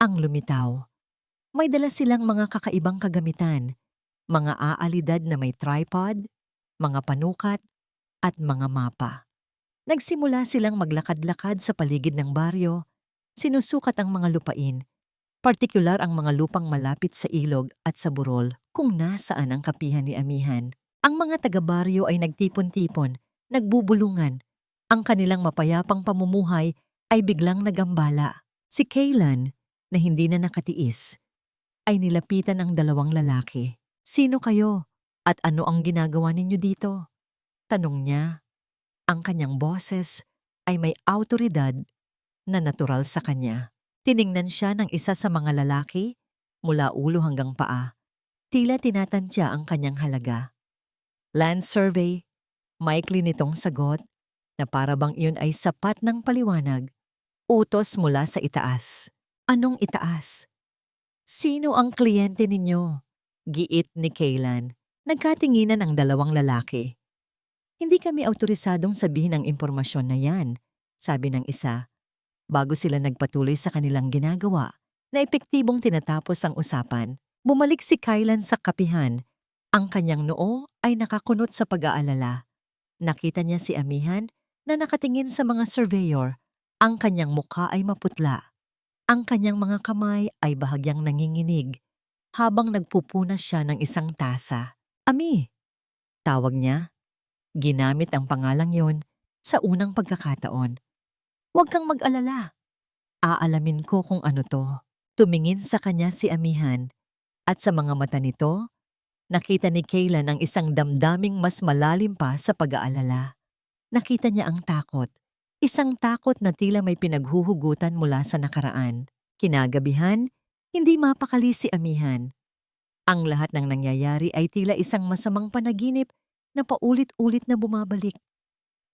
ang lumitaw. May dala silang mga kakaibang kagamitan, mga aalidad na may tripod, mga panukat, at mga mapa. Nagsimula silang maglakad-lakad sa paligid ng baryo, sinusukat ang mga lupain, partikular ang mga lupang malapit sa ilog at sa burol kung nasaan ang kapihan ni Amihan. Ang mga taga-baryo ay nagtipon-tipon, nagbubulungan. Ang kanilang mapayapang pamumuhay ay biglang nagambala. Si Kaylan, na hindi na nakatiis, ay nilapitan ang dalawang lalaki. "Sino kayo? At ano ang ginagawa ninyo dito?" Tanong niya. Ang kanyang boses ay may awtoridad na natural sa kanya. Tiningnan siya ng isa sa mga lalaki mula ulo hanggang paa. Tila tinatantya ang kanyang halaga. "Land survey," maikli nitong sagot na para bang iyon ay sapat ng paliwanag. Utos mula sa itaas. "Anong itaas? Sino ang kliyente ninyo?" Giit ni Kaylan. Nagkatinginan ang dalawang lalaki. "Hindi kami awtorisadong sabihin ang impormasyon na yan," sabi ng isa. Bago sila nagpatuloy sa kanilang ginagawa, na epektibong tinatapos ang usapan, bumalik si Kaylan sa kapihan. Ang kanyang noo ay nakakunot sa pag-aalala. Nakita niya si Amihan na nakatingin sa mga surveyor. Ang kanyang mukha ay maputla. Ang kanyang mga kamay ay bahagyang nanginginig habang nagpupunas siya ng isang tasa. "Ami," tawag niya. Ginamit ang pangalang yon sa unang pagkakataon. "Huwag kang mag-alala. Aalamin ko kung ano to." Tumingin sa kanya si Amihan at sa mga mata nito, nakita ni Kaylan ang isang damdaming mas malalim pa sa pag-aalala. Nakita niya ang takot. Isang takot na tila may pinaghuhugutan mula sa nakaraan. Kinagabihan, hindi mapakali si Amihan. Ang lahat ng nangyayari ay tila isang masamang panaginip na paulit-ulit na bumabalik.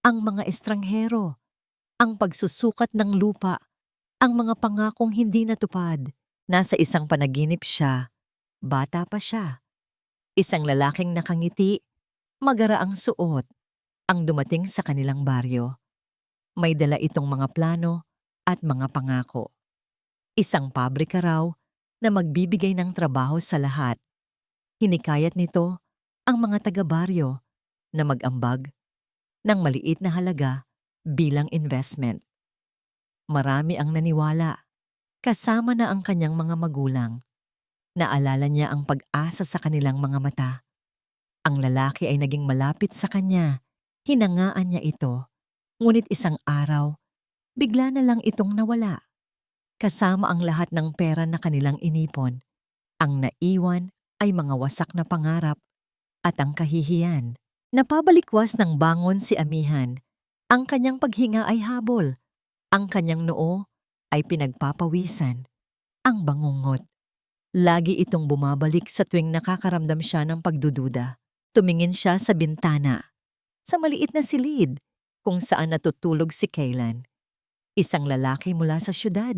Ang mga estranghero, ang pagsusukat ng lupa, ang mga pangakong hindi natupad. Nasa isang panaginip siya. Bata pa siya. Isang lalaking nakangiti, magaraang suot, ang dumating sa kanilang baryo. May dala itong mga plano at mga pangako. Isang pabrika raw na magbibigay ng trabaho sa lahat. Hinikayat nito ang mga taga-baryo na mag-ambag ng maliit na halaga bilang investment. Marami ang naniwala, kasama na ang kanyang mga magulang. Naalala niya ang pag-asa sa kanilang mga mata. Ang lalaki ay naging malapit sa kanya, hinangaan niya ito. Ngunit isang araw, bigla na lang itong nawala. Kasama ang lahat ng pera na kanilang inipon. Ang naiwan ay mga wasak na pangarap at ang kahihiyan. Napabalikwas ng bangon si Amihan. Ang kanyang paghinga ay habol. Ang kanyang noo ay pinagpapawisan. Ang bangungot. Lagi itong bumabalik sa tuwing nakakaramdam siya ng pagdududa. Tumingin siya sa bintana, sa maliit na silid kung saan natutulog si Kaylan. Isang lalaki mula sa syudad.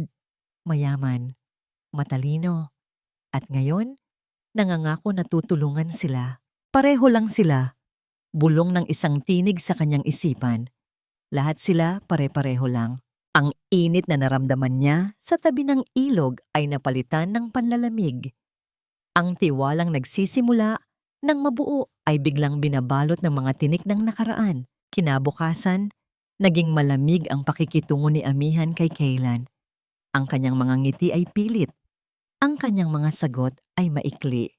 Mayaman, matalino, at ngayon, nangangako na tutulungan sila. Pareho lang sila. Bulong ng isang tinig sa kanyang isipan. Lahat sila pare-pareho lang. Ang init na naramdaman niya sa tabi ng ilog ay napalitan ng panlalamig. Ang tiwalang nagsisimula ng mabuo ay biglang binabalot ng mga tinik ng nakaraan. Kinabukasan, naging malamig ang pakikitungo ni Amihan kay Kaylan. Ang kanyang mga ngiti ay pilit. Ang kanyang mga sagot ay maikli.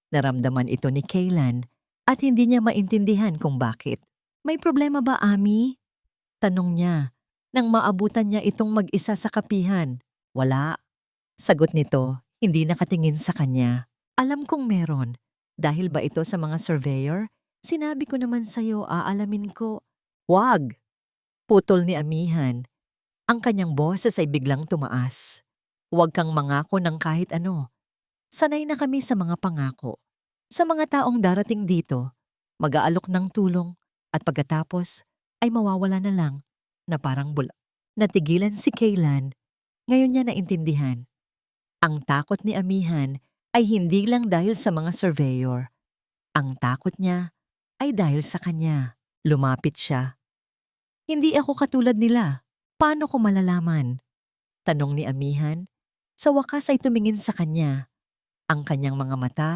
Naramdaman ito ni Kaylan at hindi niya maintindihan kung bakit. "May problema ba, Ami?" Tanong niya nang maabutan niya itong mag-isa sa kapihan. "Wala." Sagot nito, hindi nakatingin sa kanya. "Alam kong meron. Dahil ba ito sa mga surveyor? Sinabi ko naman sa'yo, aalamin ko." "Wag!" Putol ni amihan. Ang kanyang boses ay biglang tumaas. Huwag kang mangako ng kahit ano. Sanay na kami sa mga pangako. Sa mga taong darating dito, mag-aalok ng tulong at pagkatapos ay mawawala na lang na parang bula. Natigilan si Kaylan. Ngayon niya naintindihan. Ang takot ni amihan ay hindi lang dahil sa mga surveyor. Ang takot niya ay dahil sa kanya. Lumapit siya. Hindi ako katulad nila. Paano ko malalaman? Tanong ni amihan. Sa wakas ay tumingin sa kanya. Ang kanyang mga mata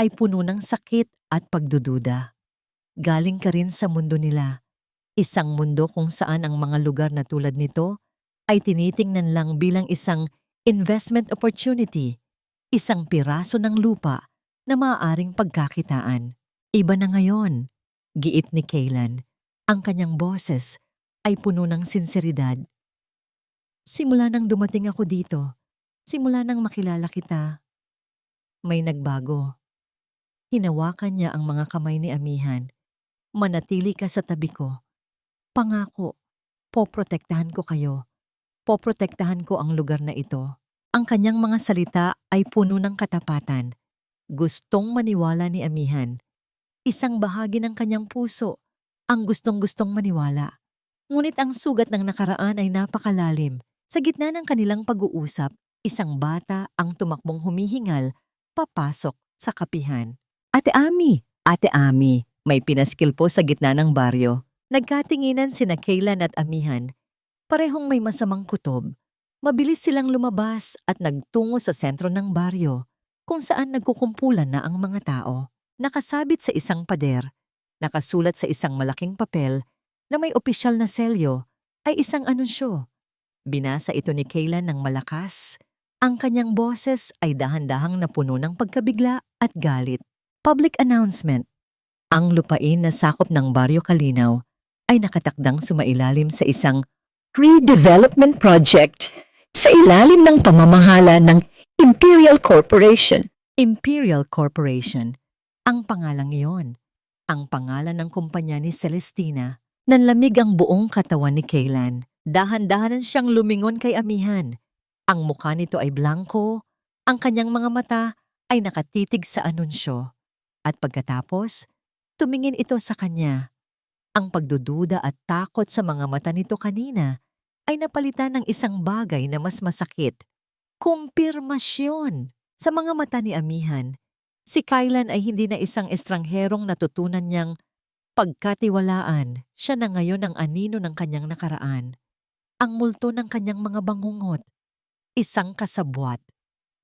ay puno ng sakit at pagdududa. Galing ka rin sa mundo nila. Isang mundo kung saan ang mga lugar na tulad nito ay tinitingnan lang bilang isang investment opportunity, isang piraso ng lupa na maaaring pagkakitaan. Iba na ngayon, giit ni Kaylan. Ang kanyang boses ay puno ng sinseridad. Simula nang dumating ako dito, simula nang makilala kita, may nagbago. Hinawakan niya ang mga kamay ni amihan. Manatili ka sa tabi ko. Pangako, poprotektahan ko kayo. Poprotektahan ko ang lugar na ito. Ang kanyang mga salita ay puno ng katapatan. Gustong maniwala ni amihan. Isang bahagi ng kanyang puso ang gustong-gustong maniwala. Ngunit ang sugat ng nakaraan ay napakalalim. Sa gitna ng kanilang pag-uusap, isang bata ang tumakbong humihingal papasok sa kapihan. Ate Ami, may pinaskil po sa gitna ng baryo. Nagkatinginan sina Kaylan at amihan. Parehong may masamang kutob. Mabilis silang lumabas at nagtungo sa sentro ng baryo, kung saan nagkukumpulan na ang mga tao. Nakasabit sa isang pader, nakasulat sa isang malaking papel na may opisyal na selyo ay isang anunsyo. Binasa ito ni Kaylan ng malakas. Ang kanyang boses ay dahan-dahang napuno ng pagkabigla at galit. Public announcement. Ang lupain na sakop ng Baryo Kalinaw ay nakatakdang sumailalim sa isang redevelopment project sa ilalim ng pamamahala ng Imperial Corporation. Imperial Corporation. Ang pangalang iyon. Ang pangalan ng kumpanya ni Celestina. Nanlamig ang buong katawan ni Kaylan. Dahan-dahanan siyang lumingon kay amihan. Ang mukha nito ay blanco, ang kanyang mga mata ay nakatitig sa anunsyo. At pagkatapos, tumingin ito sa kanya. Ang pagdududa at takot sa mga mata nito kanina ay napalitan ng isang bagay na mas masakit. Kumpirmasyon. Sa mga mata ni amihan, si Kaylan ay hindi na isang estrangherong natutunan niyang pagkatiwalaan. Siya na ngayon ang anino ng kanyang nakaraan. Ang multo ng kanyang mga bangungot. Isang kasabwat.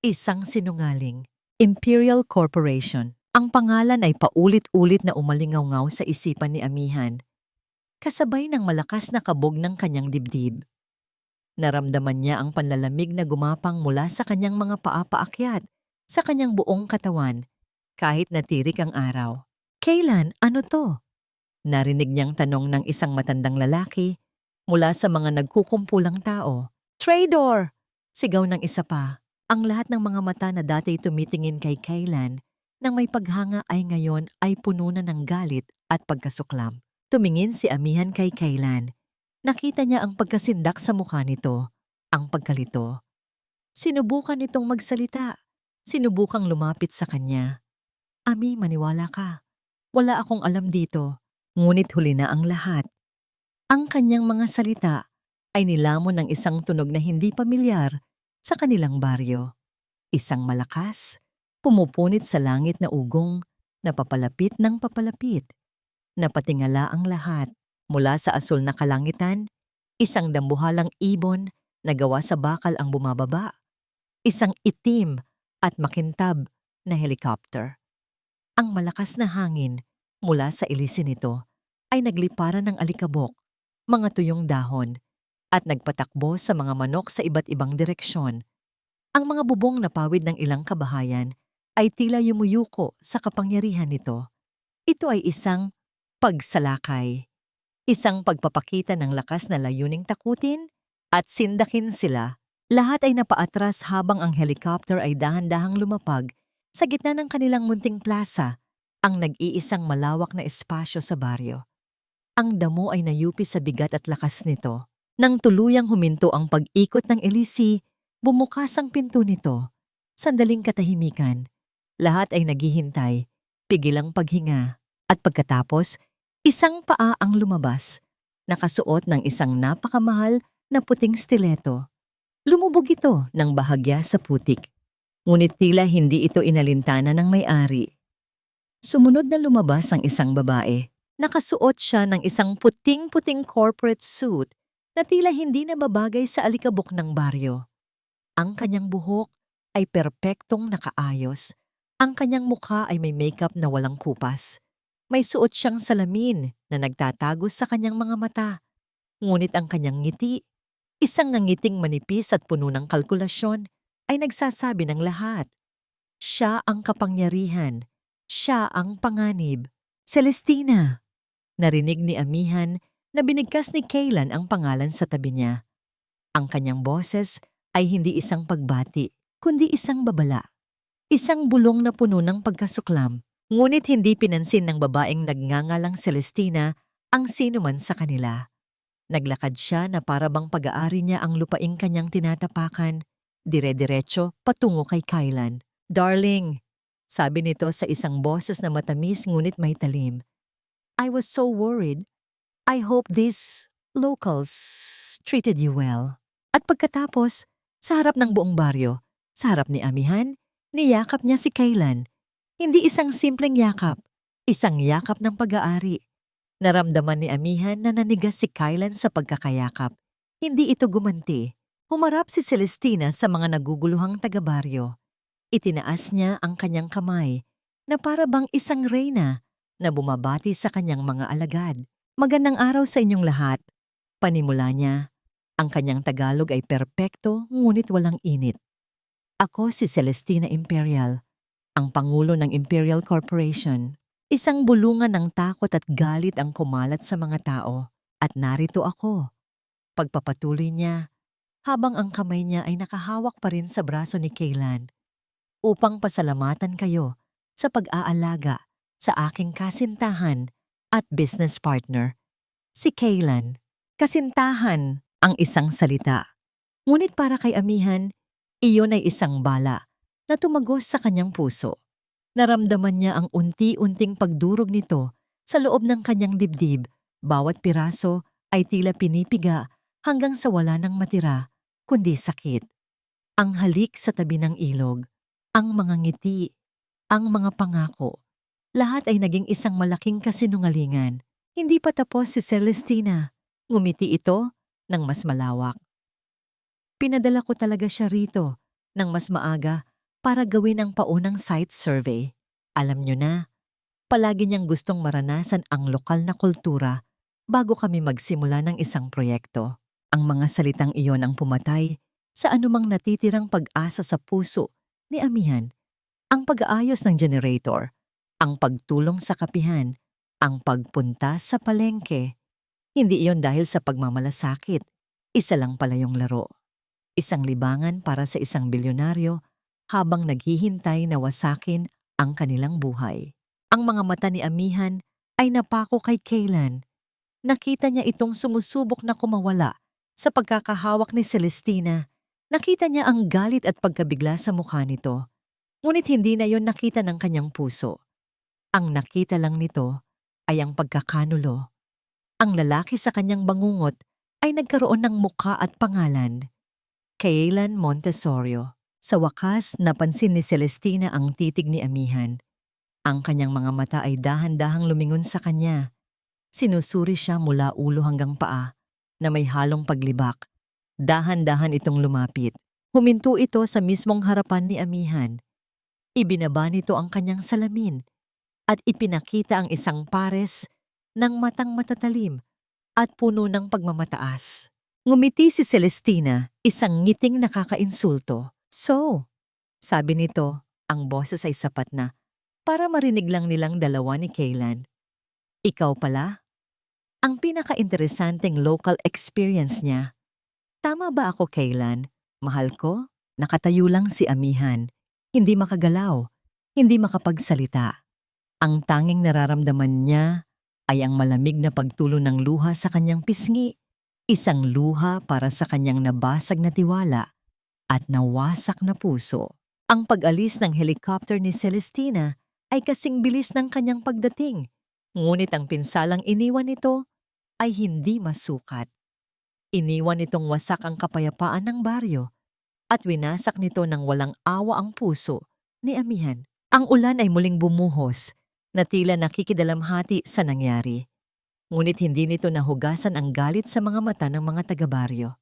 Isang sinungaling. Imperial Corporation. Ang pangalan ay paulit-ulit na umalingaw-ngaw sa isipan ni amihan. Kasabay ng malakas na kabog ng kanyang dibdib. Naramdaman niya ang panlalamig na gumapang mula sa kanyang mga paa paakyat, sa kanyang buong katawan, kahit natirik ang araw. Kaylan, ano to? Narinig niyang tanong ng isang matandang lalaki mula sa mga nagkukumpulang tao. Traitor! Sigaw ng isa pa. Ang lahat ng mga mata na dati tumitingin kay Kaylan nang may paghanga ay ngayon ay puno na ng galit at pagkasuklam. Tumingin si amihan kay Kaylan. Nakita niya ang pagkasindak sa mukha nito, ang pagkalito. Sinubukan nitong magsalita. Sinubukang lumapit sa kanya. Ami, maniwala ka. Wala akong alam dito. Ngunit huli na ang lahat. Ang kanyang mga salita ay nilamon ng isang tunog na hindi pamilyar sa kanilang baryo. Isang malakas, pumupunit sa langit na ugong na papalapit ng papalapit. Napatingala ang lahat. Mula sa asul na kalangitan, isang dambuhalang ibon na gawa sa bakal ang bumababa. Isang itim at makintab na helicopter. Ang malakas na hangin mula sa ilisin nito ay nagliparan ng alikabok, mga tuyong dahon, at nagpatakbo sa mga manok sa iba't ibang direksyon. Ang mga bubong na pawid ng ilang kabahayan ay tila yumuyuko sa kapangyarihan nito. Ito ay isang pagsalakay. Isang pagpapakita ng lakas na layuning takutin at sindakin sila. Lahat ay napaatras habang ang helicopter ay dahan-dahang lumapag sa gitna ng kanilang munting plaza, ang nag-iisang malawak na espasyo sa baryo. Ang damo ay nayupi sa bigat at lakas nito. Nang tuluyang huminto ang pag-ikot ng Elise, bumukas ang pinto nito. Sandaling katahimikan. Lahat ay naghihintay, pigilang paghinga. At pagkatapos, isang paa ang lumabas. Nakasuot ng isang napakamahal na puting stiletto. Lumubog ito ng bahagya sa putik. Ngunit tila hindi ito inalintana ng may-ari. Sumunod na lumabas ang isang babae. Nakasuot siya ng isang puting-puting corporate suit na tila hindi na babagay sa alikabok ng baryo. Ang kanyang buhok ay perpektong nakaayos. Ang kanyang mukha ay may makeup na walang kupas. May suot siyang salamin na nagtatago sa kanyang mga mata. Ngunit ang kanyang ngiti, isang nangiting manipis at puno ng kalkulasyon, ay nagsasabi ng lahat. Siya ang kapangyarihan. Siya ang panganib. Celestina! Narinig ni Amihan na binigkas ni Kaylan ang pangalan sa tabi niya. Ang kanyang boses ay hindi isang pagbati, kundi isang babala. Isang bulong na puno ng pagkasuklam. Ngunit hindi pinansin ng babaeng nagngangalang Celestina ang sino man sa kanila. Naglakad siya na para bang pag-aari niya ang lupaing kanyang tinatapakan, dire-diretso patungo kay Kaylan. "Darling," sabi nito sa isang boses na matamis ngunit may talim. "I was so worried. I hope these locals treated you well." At pagkatapos, sa harap ng buong baryo, sa harap ni Amihan, niyakap niya si Kaylan. Hindi isang simpleng yakap, isang yakap ng pag-aari. Naramdaman ni Amihan na nanigas si Kaylan sa pagkakayakap. Hindi ito gumanti. Humarap si Celestina sa mga naguguluhang taga-baryo. Itinaas niya ang kanyang kamay na para bang isang reyna na bumabati sa kanyang mga alagad. "Magandang araw sa inyong lahat." Panimula niya. Ang kanyang Tagalog ay perpekto ngunit walang init. "Ako si Celestina Imperial, ang Pangulo ng Imperial Corporation." Isang bulungan ng takot at galit ang kumalat sa mga tao. "At narito ako." Pagpapatuloy niya, habang ang kamay niya ay nakahawak pa rin sa braso ni Kaylan. "Upang pasalamatan kayo sa pag-aalaga sa aking kasintahan at business partner, si Kaylan." Kasintahan ang isang salita. Ngunit para kay Amihan, iyon ay isang bala na tumagos sa kanyang puso. Naramdaman niya ang unti-unting pagdurog nito sa loob ng kanyang dibdib. Bawat piraso ay tila pinipiga hanggang sa wala nang matira, kundi sakit. Ang halik sa tabi ng ilog, ang mga ngiti, ang mga pangako, lahat ay naging isang malaking kasinungalingan. Hindi pa tapos si Celestina. Ngumiti ito ng mas malawak. "Pinadala ko talaga siya rito ng mas maaga para gawin ang paunang site survey. Alam niyo na, palagi niyang gustong maranasan ang lokal na kultura bago kami magsimula ng isang proyekto." Ang mga salitang iyon ang pumatay sa anumang natitirang pag-asa sa puso ni Amihan. Ang pag-aayos ng generator, ang pagtulong sa kapihan, ang pagpunta sa palengke. Hindi iyon dahil sa pagmamalasakit. Isa lang pala yung laro. Isang libangan para sa isang bilyonaryo habang naghihintay na wasakin ang kanilang buhay. Ang mga mata ni Amihan ay napako kay Kaylan. Nakita niya itong sumusubok na kumawala sa pagkakahawak ni Celestina. Nakita niya ang galit at pagkabigla sa mukha nito. Ngunit hindi na yon nakita ng kanyang puso. Ang nakita lang nito ay ang pagkakanulo. Ang lalaki sa kanyang bangungot ay nagkaroon ng mukha at pangalan. Kaylan Montessorio. Sa wakas, napansin ni Celestina ang titig ni Amihan. Ang kanyang mga mata ay dahan-dahang lumingon sa kanya. Sinusuri siya mula ulo hanggang paa na may halong paglibak. Dahan-dahan itong lumapit. Huminto ito sa mismong harapan ni Amihan. Ibinaba nito ang kanyang salamin at ipinakita ang isang pares ng matang matatalim at puno ng pagmamataas. Ngumiti si Celestina, isang ngiting nakakainsulto. "So," sabi nito, ang boses ay sapat na para marinig lang nilang dalawa ni Kaylan. "Ikaw pala? Ang pinaka-interesanteng local experience niya. Tama ba ako, Kaylan? Mahal ko?" Nakatayo lang si Amihan. Hindi makagalaw, hindi makapagsalita. Ang tanging nararamdaman niya ay ang malamig na pagtulo ng luha sa kanyang pisngi, isang luha para sa kanyang nabasag na tiwala at nawasak na puso. Ang pag-alis ng helicopter ni Celestina ay kasing bilis ng kanyang pagdating, ngunit ang pinsalang iniwan nito ay hindi masukat. Iniwan nitong wasak ang kapayapaan ng baryo at winasak nito ng walang awa ang puso ni Amihan. Ang ulan ay muling bumuhos na tila nakikidalamhati sa nangyari. Ngunit hindi nito nahugasan ang galit sa mga mata ng mga taga-baryo.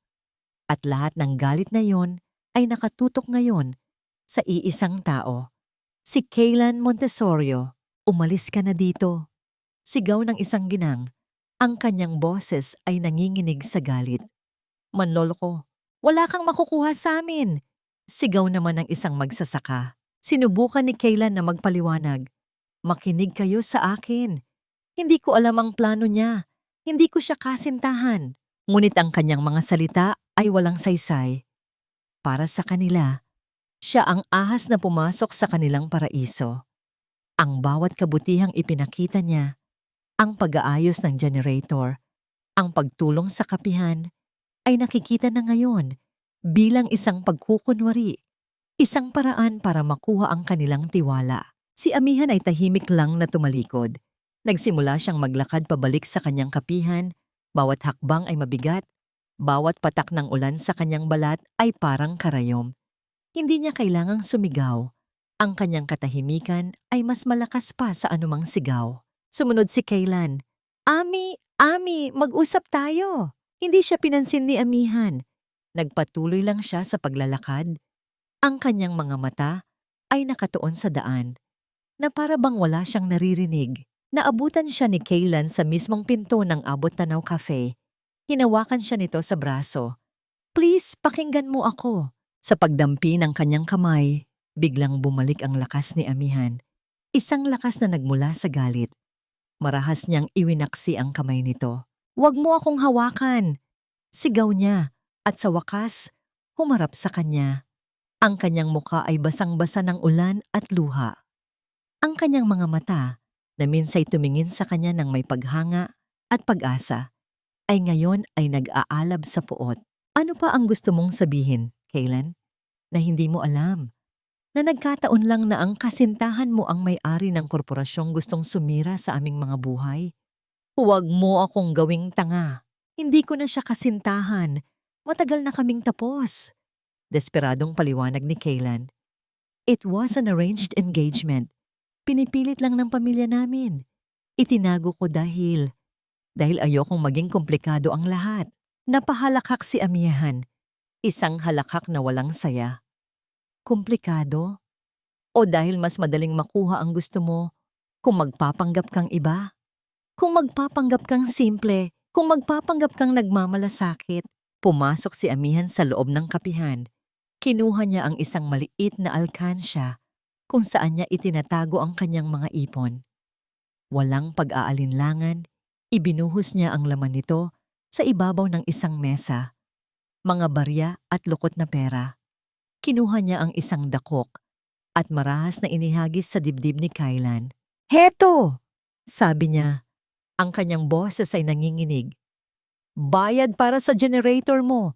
At lahat ng galit na yon ay nakatutok ngayon sa iisang tao. Si Kaylan Montessorio. Umalis ka na dito. Sigaw ng isang ginang. Ang kanyang boses ay nanginginig sa galit. Manloloko, wala kang makukuha sa amin. Sigaw naman ng isang magsasaka. Sinubukan ni Kaylan na magpaliwanag. Makinig kayo sa akin. Hindi ko alam ang plano niya. Hindi ko siya kasintahan. Ngunit ang kanyang mga salita ay walang saysay. Para sa kanila, siya ang ahas na pumasok sa kanilang paraiso. Ang bawat kabutihang ipinakita niya, ang pag-aayos ng generator, ang pagtulong sa kapihan, ay nakikita na ngayon bilang isang pagkukunwari, isang paraan para makuha ang kanilang tiwala. Si Amihan ay tahimik lang na tumalikod. Nagsimula siyang maglakad pabalik sa kanyang kapihan, bawat hakbang ay mabigat, bawat patak ng ulan sa kanyang balat ay parang karayom. Hindi niya kailangang sumigaw. Ang kanyang katahimikan ay mas malakas pa sa anumang sigaw. Sumunod si Kaylan. Ami, mag-usap tayo. Hindi siya pinansin ni Amihan. Nagpatuloy lang siya sa paglalakad. Ang kanyang mga mata ay nakatuon sa daan, na para bang wala siyang naririnig. Naabutan siya ni Kaylan sa mismong pinto ng Abot Tanaw Cafe. Hinawakan siya nito sa braso. Please, pakinggan mo ako. Sa pagdampi ng kanyang kamay, biglang bumalik ang lakas ni Amihan. Isang lakas na nagmula sa galit. Marahas niyang iwinaksi ang kamay nito. Huwag mo akong hawakan! Sigaw niya at sa wakas, humarap sa kanya. Ang kanyang muka ay basang-basa ng ulan at luha. Ang kanyang mga mata, na minsay tumingin sa kanya ng may paghanga at pag-asa, ay ngayon ay nag-aalab sa puot. Ano pa ang gusto mong sabihin, Kaylan? Na hindi mo alam. Na nagkataon lang na ang kasintahan mo ang may-ari ng korporasyong gustong sumira sa aming mga buhay? Huwag mo akong gawing tanga. Hindi ko na siya kasintahan. Matagal na kaming tapos. Desperadong paliwanag ni Kaylan. It was an arranged engagement. Pinipilit lang ng pamilya namin. Itinago ko dahil ayokong maging komplikado ang lahat. Napahalakhak si Amihan. Isang halakhak na walang saya. Komplikado? O dahil mas madaling makuha ang gusto mo kung magpapanggap kang iba? Kung magpapanggap kang simple, kung magpapanggap kang nagmamalasakit? Pumasok si Amihan sa loob ng kapihan. Kinuha niya ang isang maliit na alkansya kung saan niya itinatago ang kanyang mga ipon. Walang pag-aalinlangan, ibinuhos niya ang laman nito sa ibabaw ng isang mesa. Mga barya at lukot na pera. Kinuha niya ang isang dakok at marahas na inihagis sa dibdib ni Kaylan. Heto! Sabi niya. Ang kanyang boses ay nanginginig. Bayad para sa generator mo.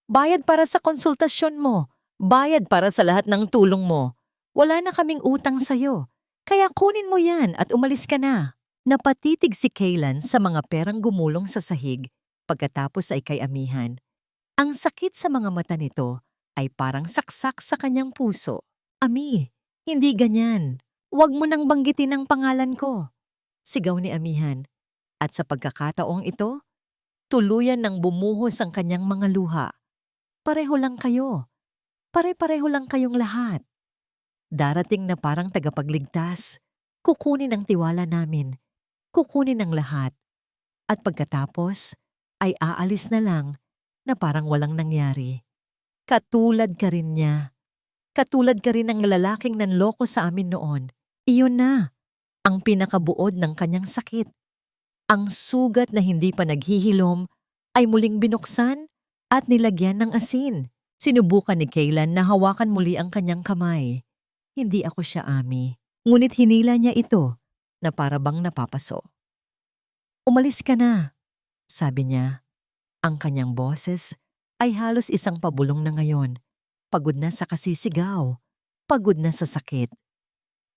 Bayad para sa konsultasyon mo. Bayad para sa lahat ng tulong mo. Wala na kaming utang sa'yo. Kaya kunin mo yan at umalis ka na. Napatitig si Kaylan sa mga perang gumulong sa sahig pagkatapos ay kay Amihan. Ang sakit sa mga mata nito ay parang saksak sa kanyang puso. Ami, hindi ganyan. Huwag mo nang banggitin ang pangalan ko. Sigaw ni Amihan. At sa pagkakataong ito, tuluyan nang bumuhos ang kanyang mga luha. Pareho lang kayo. Pare-pareho lang kayong lahat. Darating na parang tagapagligtas. Kukunin ang tiwala namin. Kukunin ang lahat. At pagkatapos, ay aalis na lang na parang walang nangyari. Katulad ka rin niya. Katulad ka rin ng lalaking nanloko sa amin noon. Iyon na, ang pinakabuod ng kanyang sakit. Ang sugat na hindi pa naghihilom ay muling binuksan at nilagyan ng asin. Sinubukan ni Kaylan na hawakan muli ang kanyang kamay. Hindi ako siya, Ami. Ngunit hinila niya ito na para bang napapaso. Umalis ka na, sabi niya. Ang kanyang boses ay halos isang pabulong na ngayon. Pagod na sa kasisigaw. Pagod na sa sakit.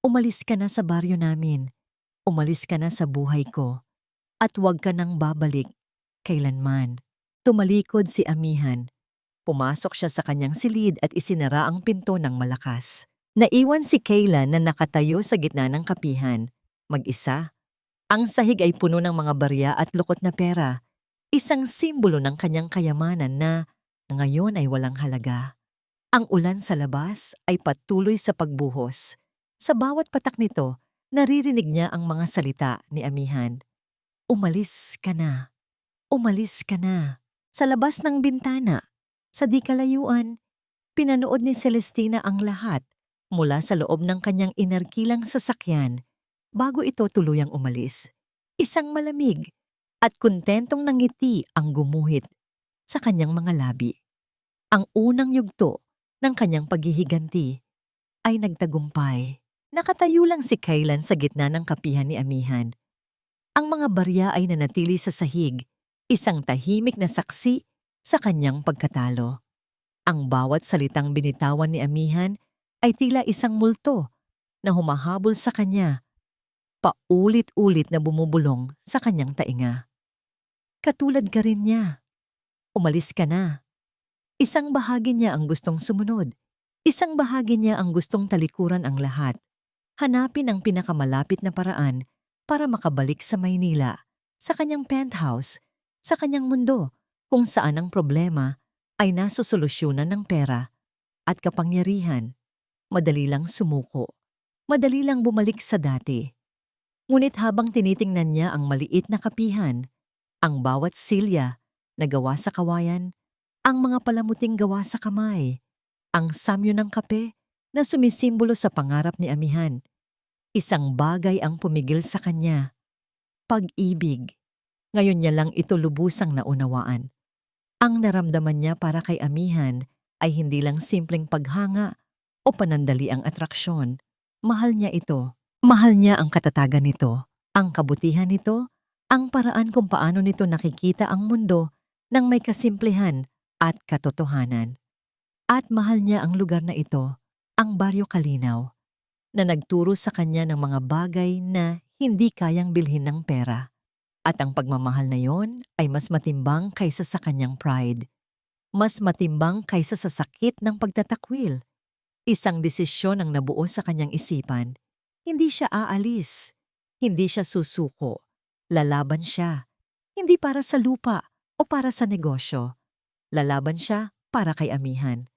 Umalis ka na sa baryo namin. Umalis ka na sa buhay ko. At huwag ka nang babalik. Kailanman. Tumalikod si Amihan. Pumasok siya sa kanyang silid at isinara ang pinto ng malakas. Naiwan si Kaylan na nakatayo sa gitna ng kapihan. Mag-isa. Ang sahig ay puno ng mga barya at lukot na pera. Isang simbolo ng kanyang kayamanan na ngayon ay walang halaga. Ang ulan sa labas ay patuloy sa pagbuhos. Sa bawat patak nito, naririnig niya ang mga salita ni Amihan. Umalis ka na. Umalis ka na. Sa labas ng bintana, sa di kalayuan, pinanood ni Celestina ang lahat mula sa loob ng kanyang inerkilang sasakyan bago ito tuluyang umalis. Isang malamig at kontentong nangiti ang gumuhit sa kanyang mga labi. Ang unang yugto ng kanyang paghihiganti ay nagtagumpay. Nakatayo lang si Kaylan sa gitna ng kapihan ni Amihan. Ang mga barya ay nanatili sa sahig, isang tahimik na saksi sa kanyang pagkatalo. Ang bawat salitang binitawan ni Amihan ay tila isang multo na humahabol sa kanya, paulit-ulit na bumubulong sa kanyang tainga. Katulad ka rin niya. Umalis ka na. Isang bahagi niya ang gustong sumunod. Isang bahagi niya ang gustong talikuran ang lahat. Hanapin ang pinakamalapit na paraan para makabalik sa Maynila, sa kanyang penthouse, sa kanyang mundo, kung saan ang problema ay nasosolusyonan ng pera at kapangyarihan. Madali lang sumuko. Madali lang bumalik sa dati. Ngunit habang tinitingnan niya ang maliit na kapihan, ang bawat silya na gawa sa kawayan, ang mga palamuting gawa sa kamay, ang samyo ng kape na sumisimbolo sa pangarap ni Amihan. Isang bagay ang pumigil sa kanya. Pag-ibig. Ngayon niya lang ito lubusang naunawaan. Ang naramdaman niya para kay Amihan ay hindi lang simpleng paghanga o panandaliang atraksyon. Mahal niya ito. Mahal niya ang katatagan nito, ang kabutihan nito, ang paraan kung paano nito nakikita ang mundo ng may kasimplihan at katotohanan. At mahal niya ang lugar na ito, ang Baryo Kalinaw, na nagturo sa kanya ng mga bagay na hindi kayang bilhin ng pera. At ang pagmamahal na yon ay mas matimbang kaysa sa kanyang pride. Mas matimbang kaysa sa sakit ng pagtatakwil. Isang desisyon ang nabuo sa kanyang isipan. Hindi siya aalis. Hindi siya susuko. Lalaban siya. Hindi para sa lupa o para sa negosyo. Lalaban siya para kay Amihan.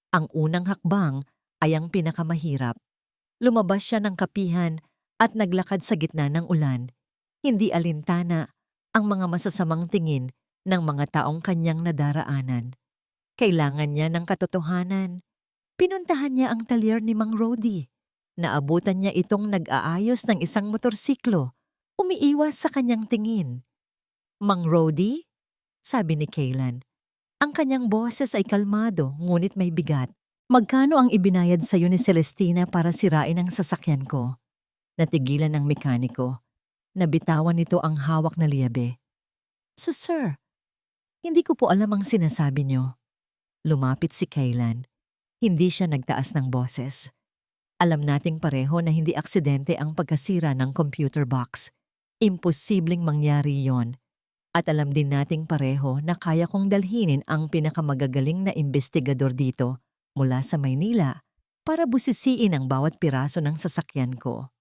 Ang unang hakbang ay ang pinakamahirap. Lumabas siya ng kapihan at naglakad sa gitna ng ulan. Hindi alintana ang mga masasamang tingin ng mga taong kanyang nadaraanan. Kailangan niya ng katotohanan. Pinuntahan niya ang talyer ni Mang Rody. Naabutan niya itong nag-aayos ng isang motorsiklo. Umiiwas sa kanyang tingin. Mang Rody? Sabi ni Kaylan. Ang kanyang boses ay kalmado ngunit may bigat. Magkano ang ibinayad sa iyo ni Celestina para sirain ang sasakyan ko? Natigilan ng mekaniko. Nabitawan nito ang hawak na liyabe. Sir, hindi ko po alam ang sinasabi niyo. Lumapit si Kaylan. Hindi siya nagtaas ng boses. Alam nating pareho na hindi aksidente ang pagkasira ng computer box. Imposibleng mangyari yon. At alam din nating pareho na kaya kong dalhinin ang pinakamagagaling na investigador dito mula sa Maynila para busisiin ang bawat piraso ng sasakyan ko.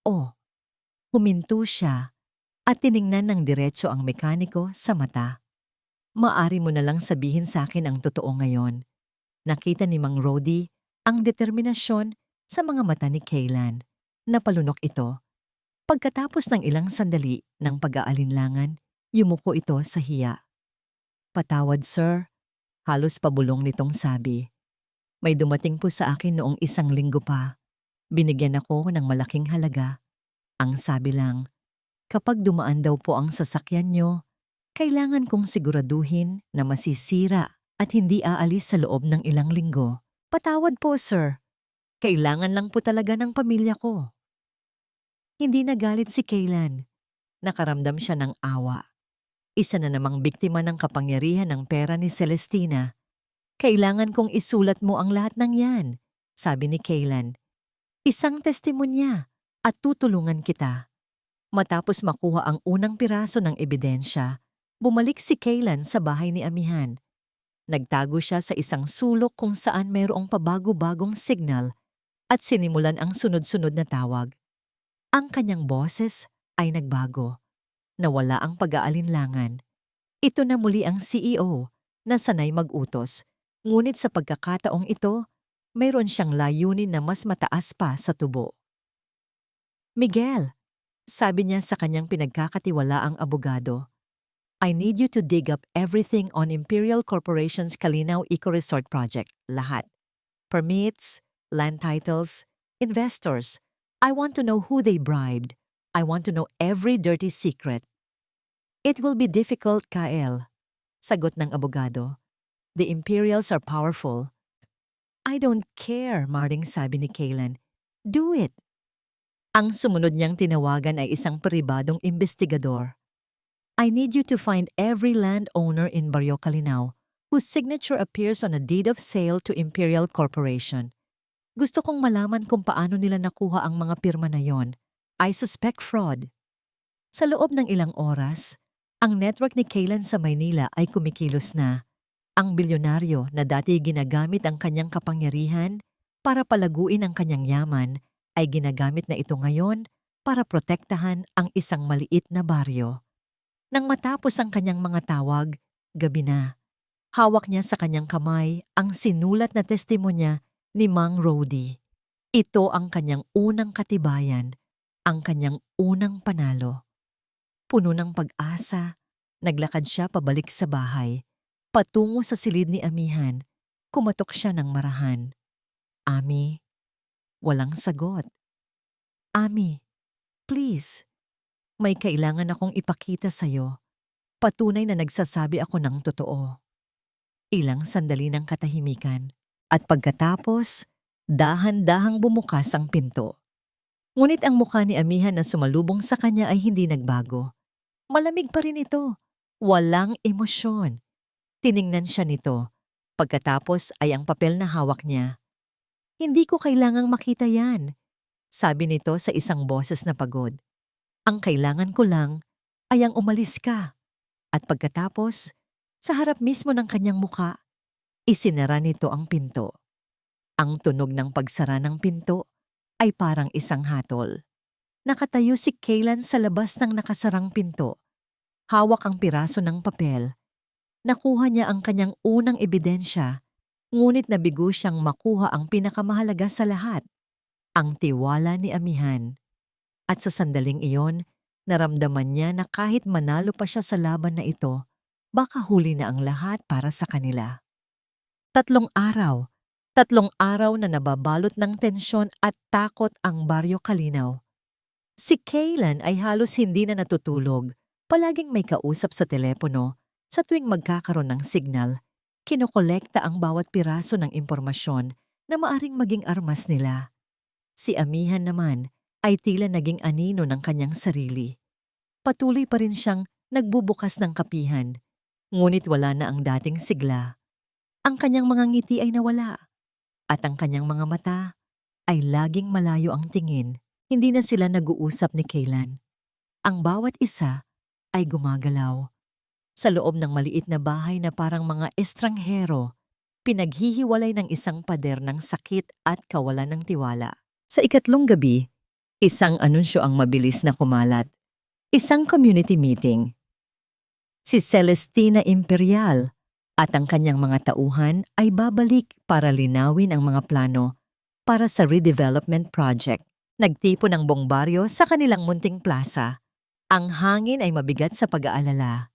Oh, huminto siya at tiningnan ng diretso ang mekaniko sa mata. Maari mo na lang sabihin sa akin ang totoo ngayon. Nakita ni Mang Rody ang determinasyon sa mga mata ni Kaylan. Napalunok ito. Pagkatapos ng ilang sandali ng pag-aalinlangan, yumuko ito sa hiya. Patawad, sir. Halos pabulong nitong sabi. May dumating po sa akin noong 1 linggo pa. Binigyan ako ng malaking halaga. Ang sabi lang, kapag dumaan daw po ang sasakyan nyo, kailangan kong siguraduhin na masisira at hindi aalis sa loob ng ilang linggo. Patawad po, sir. Kailangan lang po talaga ng pamilya ko. Hindi nagalit si Kaylan. Nakaramdam siya ng awa. Isa na namang biktima ng kapangyarihan ng pera ni Celestina. Kailangan kong isulat mo ang lahat ng yan, sabi ni Kaylan. Isang testimonya at tutulungan kita. Matapos makuha ang unang piraso ng ebidensya, bumalik si Kaylan sa bahay ni Amihan. Nagtago siya sa isang sulok kung saan mayroong pabago-bagong signal at sinimulan ang sunod-sunod na tawag. Ang kanyang boses ay nagbago. Nawala ang pag-aalinlangan. Ito na muli ang CEO na sanay mag-utos. Ngunit sa pagkakataong ito, mayroon siyang layunin na mas mataas pa sa tubo. Miguel, sabi niya sa kanyang pinagkakatiwalaang abogado, I need you to dig up everything on Imperial Corporation's Calinaw Eco Resort project. Lahat. Permits, land titles, investors. I want to know who they bribed. I want to know every dirty secret. It will be difficult, Kael, sagot ng abogado. The Imperials are powerful. I don't care, Marding, sabi ni Kaylan. Do it. Ang sumunod niyang tinawagan ay isang pribadong investigador. I need you to find every landowner in Barrio Calinaw whose signature appears on a deed of sale to Imperial Corporation. Gusto kong malaman kung paano nila nakuha ang mga pirma na yon. I suspect fraud. Sa loob ng ilang oras, ang network ni Kaylan sa Maynila ay kumikilos na. Ang bilyonaryo na dati ginagamit ang kanyang kapangyarihan para palaguin ang kanyang yaman ay ginagamit na ito ngayon para protektahan ang isang maliit na baryo. Nang matapos ang kanyang mga tawag, gabi na. Hawak niya sa kanyang kamay ang sinulat na testimonya ni Mang Rody. Ito ang kanyang unang katibayan, ang kanyang unang panalo. Puno ng pag-asa, naglakad siya pabalik sa bahay. Patungo sa silid ni Amihan, kumatok siya ng marahan. Ami, walang sagot. Ami, please, may kailangan akong ipakita sa'yo. Patunay na nagsasabi ako ng totoo. Ilang sandali ng katahimikan at pagkatapos, dahan-dahang bumukas ang pinto. Ngunit ang mukha ni Amihan na sumalubong sa kanya ay hindi nagbago. Malamig pa rin ito. Walang emosyon. Tiningnan siya nito. Pagkatapos ay ang papel na hawak niya. Hindi ko kailangang makita yan, sabi nito sa isang boses na pagod. Ang kailangan ko lang ay ang umalis ka. At pagkatapos, sa harap mismo ng kanyang mukha, isinara nito ang pinto. Ang tunog ng pagsara ng pinto ay parang isang hatol. Nakatayo si Kaylan sa labas ng nakasarang pinto. Hawak ang piraso ng papel. Nakuha niya ang kanyang unang ebidensya, ngunit nabigo siyang makuha ang pinakamahalaga sa lahat, ang tiwala ni Amihan. At sa sandaling iyon, naramdaman niya na kahit manalo pa siya sa laban na ito, baka huli na ang lahat para sa kanila. 3 araw. 3 araw na nababalot ng tensyon at takot ang Baryo Calinaw. Si Kaylan ay halos hindi na natutulog, palaging may kausap sa telepono. Sa tuwing magkakaroon ng signal, kinokolekta ang bawat piraso ng impormasyon na maaring maging armas nila. Si Amihan naman ay tila naging anino ng kanyang sarili. Patuloy pa rin siyang nagbubukas ng kapihan, ngunit wala na ang dating sigla. Ang kanyang mga ngiti ay nawala, at ang kanyang mga mata ay laging malayo ang tingin. Hindi na sila nag-uusap ni Kaylan. Ang bawat isa ay gumagalaw. Sa loob ng maliit na bahay na parang mga estranghero, pinaghihiwalay ng isang pader ng sakit at kawalan ng tiwala. Sa 3 gabi, isang anunsyo ang mabilis na kumalat. Isang community meeting. Si Celestina Imperial at ang kanyang mga tauhan ay babalik para linawin ang mga plano para sa redevelopment project. Nagtipon ng buong baryo sa kanilang munting plaza. Ang hangin ay mabigat sa pag-aalala.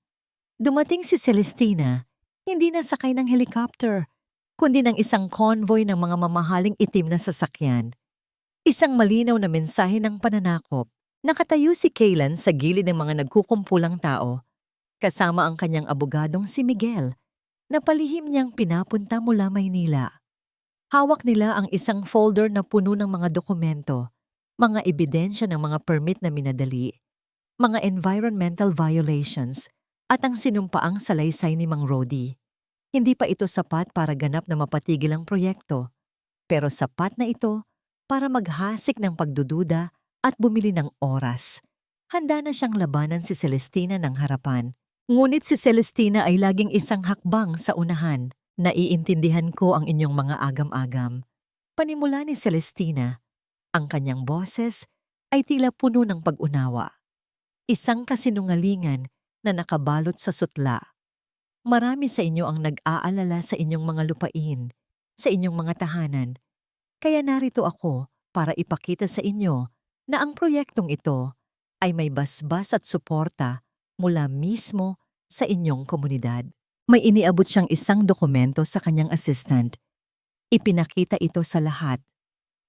Dumating si Celestina, hindi na sakay ng helicopter, kundi ng isang convoy ng mga mamahaling itim na sasakyan. Isang malinaw na mensahe ng pananakop. Nakatayo si Kaylan sa gilid ng mga nagkukumpulang tao, kasama ang kanyang abogadong si Miguel, na palihim niyang pinapunta mula Maynila. Hawak nila ang isang folder na puno ng mga dokumento, mga ebidensya ng mga permit na minadali, mga environmental violations, at ang sinumpaang salaysay ni Mang Rody. Hindi pa ito sapat para ganap na mapatigil ang proyekto, pero sapat na ito para maghasik ng pagdududa at bumili ng oras. Handa na siyang labanan si Celestina ng harapan. Ngunit si Celestina ay laging isang hakbang sa unahan. Naiintindihan ko ang inyong mga agam-agam. Panimula ni Celestina, ang kanyang boses ay tila puno ng pag-unawa. Isang kasinungalingan na nakabalot sa sutla. Marami sa inyo ang nag-aalala sa inyong mga lupain, sa inyong mga tahanan. Kaya narito ako para ipakita sa inyo na ang proyektong ito ay may basbas at suporta mula mismo sa inyong komunidad. May iniabot siyang isang dokumento sa kanyang assistant. Ipinakita ito sa lahat.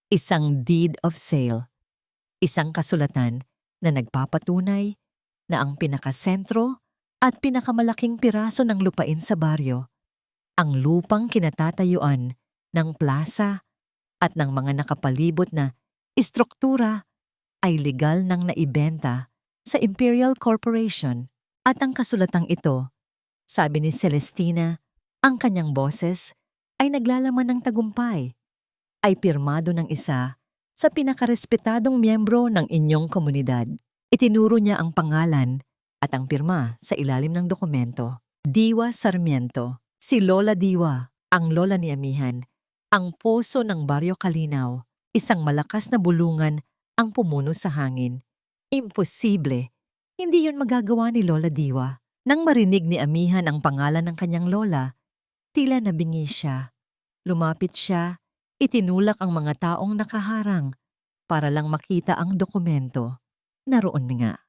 Isang deed of sale. Isang kasulatan na nagpapatunay na ang pinakasentro at pinakamalaking piraso ng lupain sa baryo, ang lupang kinatatayuan ng plaza at ng mga nakapalibot na istruktura ay legal nang naibenta sa Imperial Corporation. At ang kasulatang ito, sabi ni Celestina, ang kanyang boses ay naglalaman ng tagumpay, ay pirmado ng isa sa pinakarespetadong miyembro ng inyong komunidad. Itinuro niya ang pangalan at ang pirma sa ilalim ng dokumento. Diwa Sarmiento, si Lola Diwa, ang lola ni Amihan, ang puso ng Baryo Kalinaw, isang malakas na bulungan ang pumuno sa hangin. Imposible, hindi yun magagawa ni Lola Diwa. Nang marinig ni Amihan ang pangalan ng kanyang lola, tila nabingi siya. Lumapit siya, itinulak ang mga taong nakaharang para lang makita ang dokumento. Naroon nga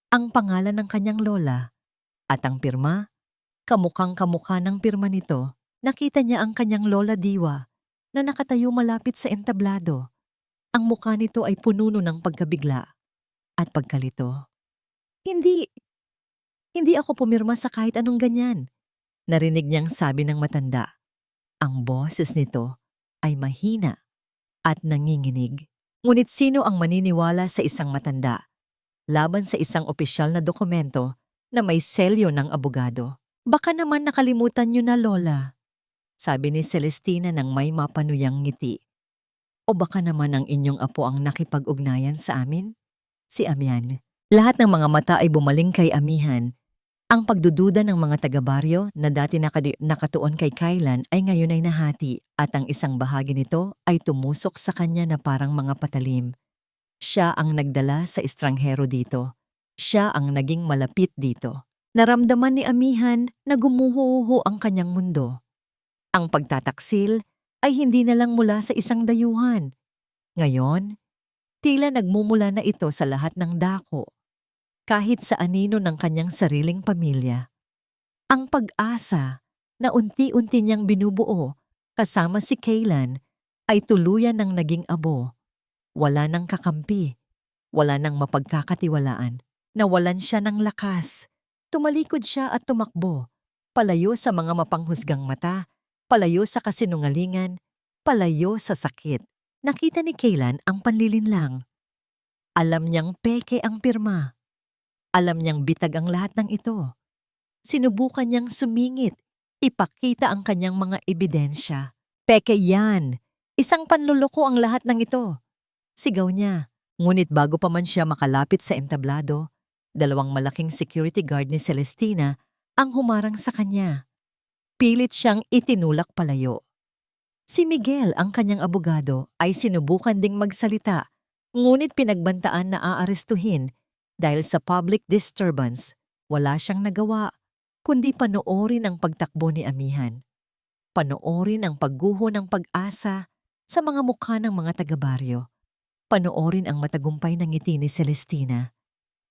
ang pangalan ng kanyang lola at ang pirma, kamukhang-kamukha ng pirma nito. Nakita niya ang kanyang Lola Diwa na nakatayo malapit sa entablado. Ang mukha nito ay pununo ng pagkabigla at pagkalito. Hindi ako pumirma sa kahit anong ganyan. Narinig niyang sabi ng matanda. Ang boses nito ay mahina at nanginginig. Ngunit sino ang maniniwala sa isang matanda laban sa isang opisyal na dokumento na may selyo ng abogado? Baka naman nakalimutan niyo na, Lola, sabi ni Celestina nang may mapanuyang ngiti. O baka naman ang inyong apo ang nakipag-ugnayan sa amin? Si Amihan. Lahat ng mga mata ay bumaling kay Amihan. Ang pagdududa ng mga taga-baryo na dati nakatuon kay Kaylan ay ngayon ay nahati at ang isang bahagi nito ay tumusok sa kanya na parang mga patalim. Siya ang nagdala sa estranghero dito. Siya ang naging malapit dito. Naramdaman ni Amihan na gumuho ang kanyang mundo. Ang pagtataksil ay hindi na lang mula sa isang dayuhan. Ngayon, tila nagmumula na ito sa lahat ng dako. Kahit sa anino ng kanyang sariling pamilya. Ang pag-asa na unti-unti niyang binubuo kasama si Kaylan ay tuluyan ng naging abo. Wala nang kakampi, wala nang mapagkakatiwalaan. Nawalan siya ng lakas. Tumalikod siya at tumakbo, palayo sa mga mapanghusgang mata, palayo sa kasinungalingan, palayo sa sakit. Nakita ni Kaylan ang panlilinlang. Alam niyang peke ang pirma. Alam niyang bitag ang lahat ng ito. Sinubukan niyang sumingit, ipakita ang kanyang mga ebidensya. Peke yan! Isang panluloko ang lahat ng ito. Sigaw niya. Ngunit bago pa man siya makalapit sa entablado, dalawang malaking security guard ni Celestina ang humarang sa kanya. Pilit siyang itinulak palayo. Si Miguel, ang kanyang abogado, ay sinubukan ding magsalita, ngunit pinagbantaan na aarestuhin. Dahil sa public disturbance, wala siyang nagawa, kundi panoorin ang pagtakbo ni Amihan. Panoorin ang pagguho ng pag-asa sa mga mukha ng mga taga-baryo. Panoorin ang matagumpay ng ngiti ni Celestina.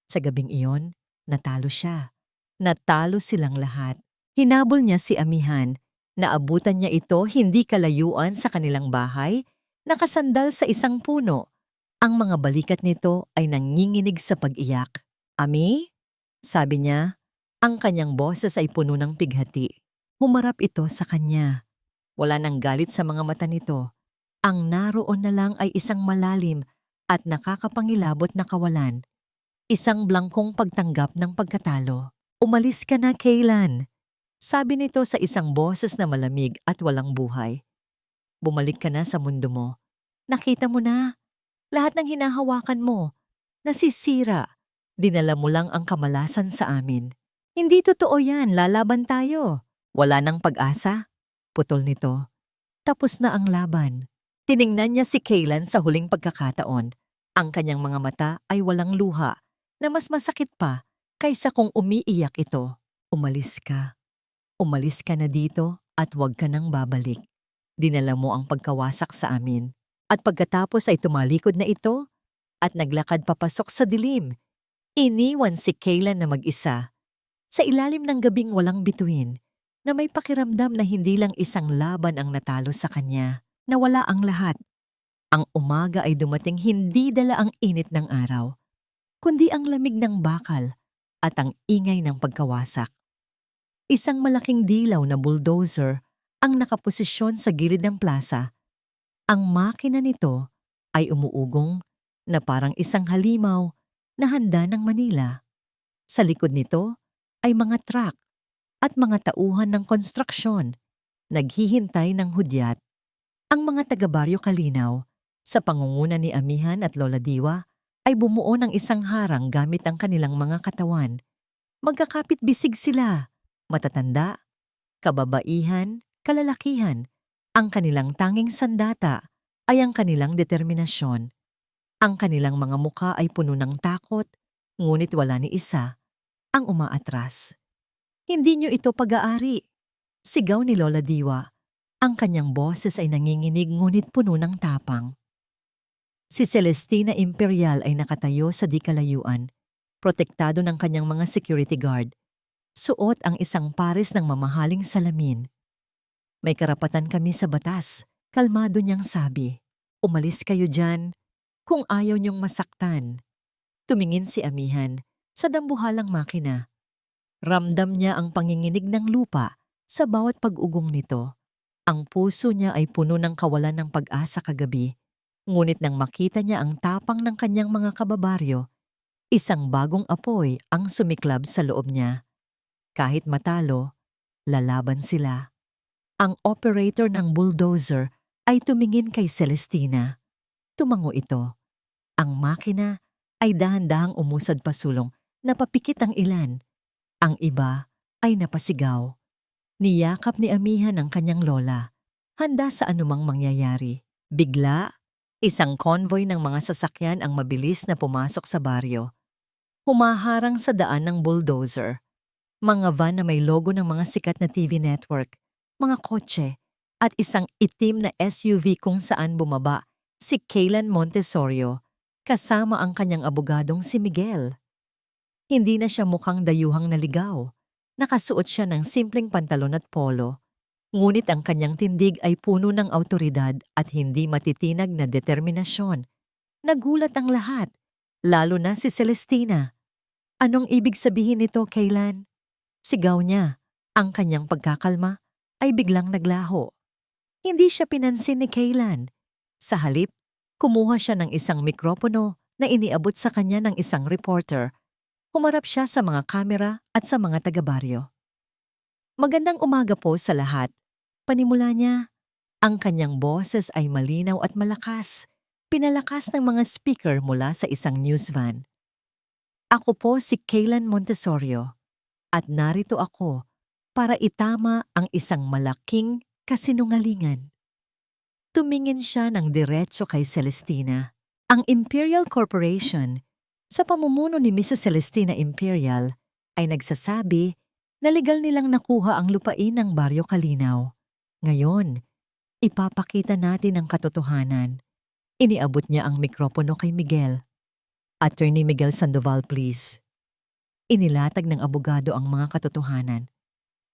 Sa gabing iyon, natalo siya. Natalo silang lahat. Hinabol niya si Amihan. Naabutan niya ito hindi kalayuan sa kanilang bahay, nakasandal sa isang puno. Ang mga balikat nito ay nanginginig sa pag-iyak. Ami? Sabi niya, ang kanyang boses ay puno ng pighati. Humarap ito sa kanya. Wala nang galit sa mga mata nito. Ang naroon na lang ay isang malalim at nakakapangilabot na kawalan. Isang blangkong pagtanggap ng pagkatalo. Umalis ka na, Kaylan. Sabi nito sa isang boses na malamig at walang buhay. Bumalik ka na sa mundo mo. Nakita mo na, lahat ng hinahawakan mo, nasisira. Dinala mo lang ang kamalasan sa amin. Hindi totoo yan, lalaban tayo. Wala nang pag-asa. Putol nito. Tapos na ang laban. Tiningnan niya si Kaylan sa huling pagkakataon. Ang kanyang mga mata ay walang luha na mas masakit pa kaysa kung umiiyak ito. Umalis ka. Umalis ka na dito at huwag ka nang babalik. Dinala mo ang pagkawasak sa amin. At pagkatapos ay tumalikod na ito at naglakad papasok sa dilim. Iniwan si Kaylan na mag-isa sa ilalim ng gabing walang bituin na may pakiramdam na hindi lang isang laban ang natalo sa kanya, na wala ang lahat. Ang umaga ay dumating hindi dala ang init ng araw, kundi ang lamig ng bakal at ang ingay ng pagkawasak. Isang malaking dilaw na bulldozer ang nakaposisyon sa gilid ng plaza. Ang makina nito ay umuugong na parang isang halimaw na handa ng Manila. Sa likod nito ay mga truck at mga tauhan ng konstruksyon, naghihintay ng hudyat. Ang mga taga-Baryo Kalinaw, sa pangunguna ni Amihan at Lola Diwa, ay bumuo ng isang harang gamit ang kanilang mga katawan. Magkakapit-bisig sila, matatanda, kababaihan, kalalakihan. Ang kanilang tanging sandata ay ang kanilang determinasyon. Ang kanilang mga muka ay puno ng takot, ngunit wala ni isa ang umaatras. Hindi niyo ito pag-aari. Sigaw ni Lola Diwa. Ang kanyang boses ay nanginginig ngunit puno ng tapang. Si Celestina Imperial ay nakatayo sa di kalayuan, protektado ng kanyang mga security guard. Suot ang isang pares ng mamahaling salamin. May karapatan kami sa batas, kalmado niyang sabi. Umalis kayo dyan kung ayaw niyong masaktan. Tumingin si Amihan sa dambuhalang makina. Ramdam niya ang panginginig ng lupa sa bawat pag-ugong nito. Ang puso niya ay puno ng kawalan ng pag-asa kagabi. Ngunit nang makita niya ang tapang ng kanyang mga kababaryo, isang bagong apoy ang sumiklab sa loob niya. Kahit matalo, lalaban sila. Ang operator ng bulldozer ay tumingin kay Celestina. Tumango ito. Ang makina ay dahan-dahang umusad pasulong, napapikit ang ilan. Ang iba ay napasigaw. Niyakap ni Amihan ang kanyang lola, handa sa anumang mangyayari. Bigla, isang convoy ng mga sasakyan ang mabilis na pumasok sa baryo. Humaharang sa daan ng bulldozer. Mga van na may logo ng mga sikat na TV network, mga kotse, at isang itim na SUV kung saan bumaba si Kaylan Montesorio kasama ang kanyang abogadong si Miguel. Hindi na siya mukhang dayuhang naligaw. Nakasuot siya ng simpleng pantalon at polo. Ngunit ang kanyang tindig ay puno ng awtoridad at hindi matitinag na determinasyon. Nagulat ang lahat, lalo na si Celestina. Anong ibig sabihin nito, Kaylan? Sigaw niya. Ang kanyang pagkakalma ay biglang naglaho. Hindi siya pinansin ni Kaylan. Sa halip, kumuha siya ng isang mikropono na iniabot sa kanya ng isang reporter. Humarap siya sa mga kamera at sa mga taga-baryo. Magandang umaga po sa lahat. Panimula niya, ang kanyang boses ay malinaw at malakas. Pinalakas ng mga speaker mula sa isang news van. Ako po si Kaylan Montesorio at narito ako para itama ang isang malaking kasinungalingan. Tumingin siya ng diretso kay Celestina. Ang Imperial Corporation, sa pamumuno ni Mrs. Celestina Imperial, ay nagsasabi na legal nilang nakuha ang lupain ng Baryo Kalinaw. Ngayon, ipapakita natin ang katotohanan. Iniabot niya ang mikropono kay Miguel. Attorney Miguel Sandoval, please. Inilatag ng abogado ang mga katotohanan.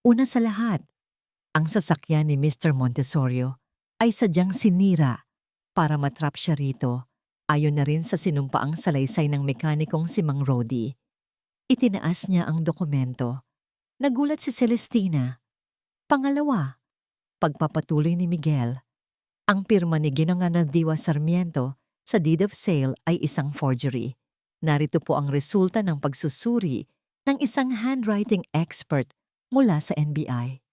Una sa lahat, ang sasakyan ni Mr. Montesorio ay sadyang sinira para matrap siya rito. Ayon na rin sa sinumpaang salaysay ng mekanikong si Mang Rodi. Itinaas niya ang dokumento. Nagulat si Celestina. Pangalawa, pagpapatuloy ni Miguel. Ang pirma ni Ginong Diwa Sarmiento sa deed of sale ay isang forgery. Narito po ang resulta ng pagsusuri ng isang handwriting expert mula sa NBI.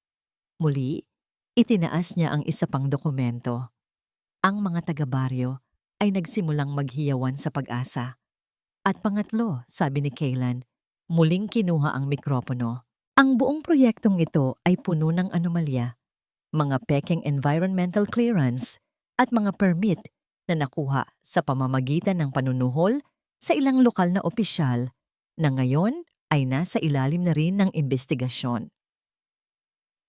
Muli, itinaas niya ang isa pang dokumento. Ang mga taga-baryo ay nagsimulang maghiyawan sa pag-asa. At pangatlo, sabi ni Kaylan, muling kinuha ang mikropono. Ang buong proyektong ito ay puno ng anomalya, mga pekeng environmental clearance at mga permit na nakuha sa pamamagitan ng panunuhol sa ilang lokal na opisyal na ngayon ay nasa ilalim na rin ng investigasyon.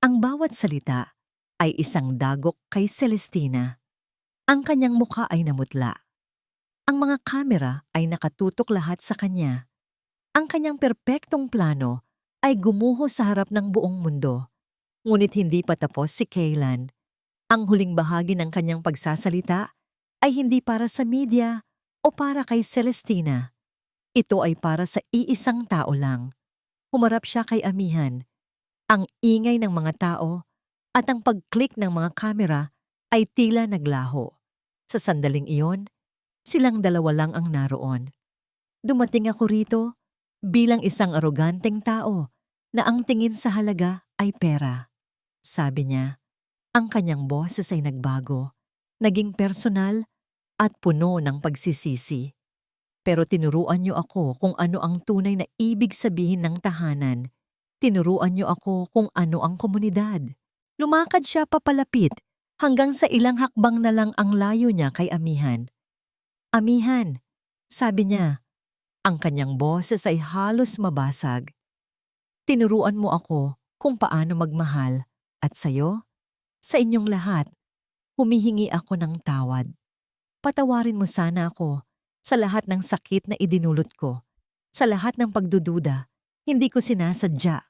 Ang bawat salita ay isang dagok kay Celestina. Ang kanyang mukha ay namutla. Ang mga kamera ay nakatutok lahat sa kanya. Ang kanyang perpektong plano ay gumuho sa harap ng buong mundo. Ngunit hindi pa tapos si Kaylan. Ang huling bahagi ng kanyang pagsasalita ay hindi para sa media o para kay Celestina. Ito ay para sa iisang tao lang. Humarap siya kay amihan. Ang ingay ng mga tao at ang pag-click ng mga kamera ay tila naglaho. Sa sandaling iyon, silang dalawa lang ang naroon. Dumating ako rito bilang isang aroganteng tao na ang tingin sa halaga ay pera. Sabi niya, ang kanyang boses ay nagbago, naging personal at puno ng pagsisisi. Pero tinuruan niyo ako kung ano ang tunay na ibig sabihin ng tahanan. Tinuruan niyo ako kung ano ang komunidad. Lumakad siya papalapit hanggang sa ilang hakbang na lang ang layo niya kay amihan. Amihan, sabi niya. Ang kanyang boses ay halos mabasag. Tinuruan mo ako kung paano magmahal at sayo, sa inyong lahat, humihingi ako ng tawad. Patawarin mo sana ako sa lahat ng sakit na idinulot ko, sa lahat ng pagdududa, hindi ko sinasadya.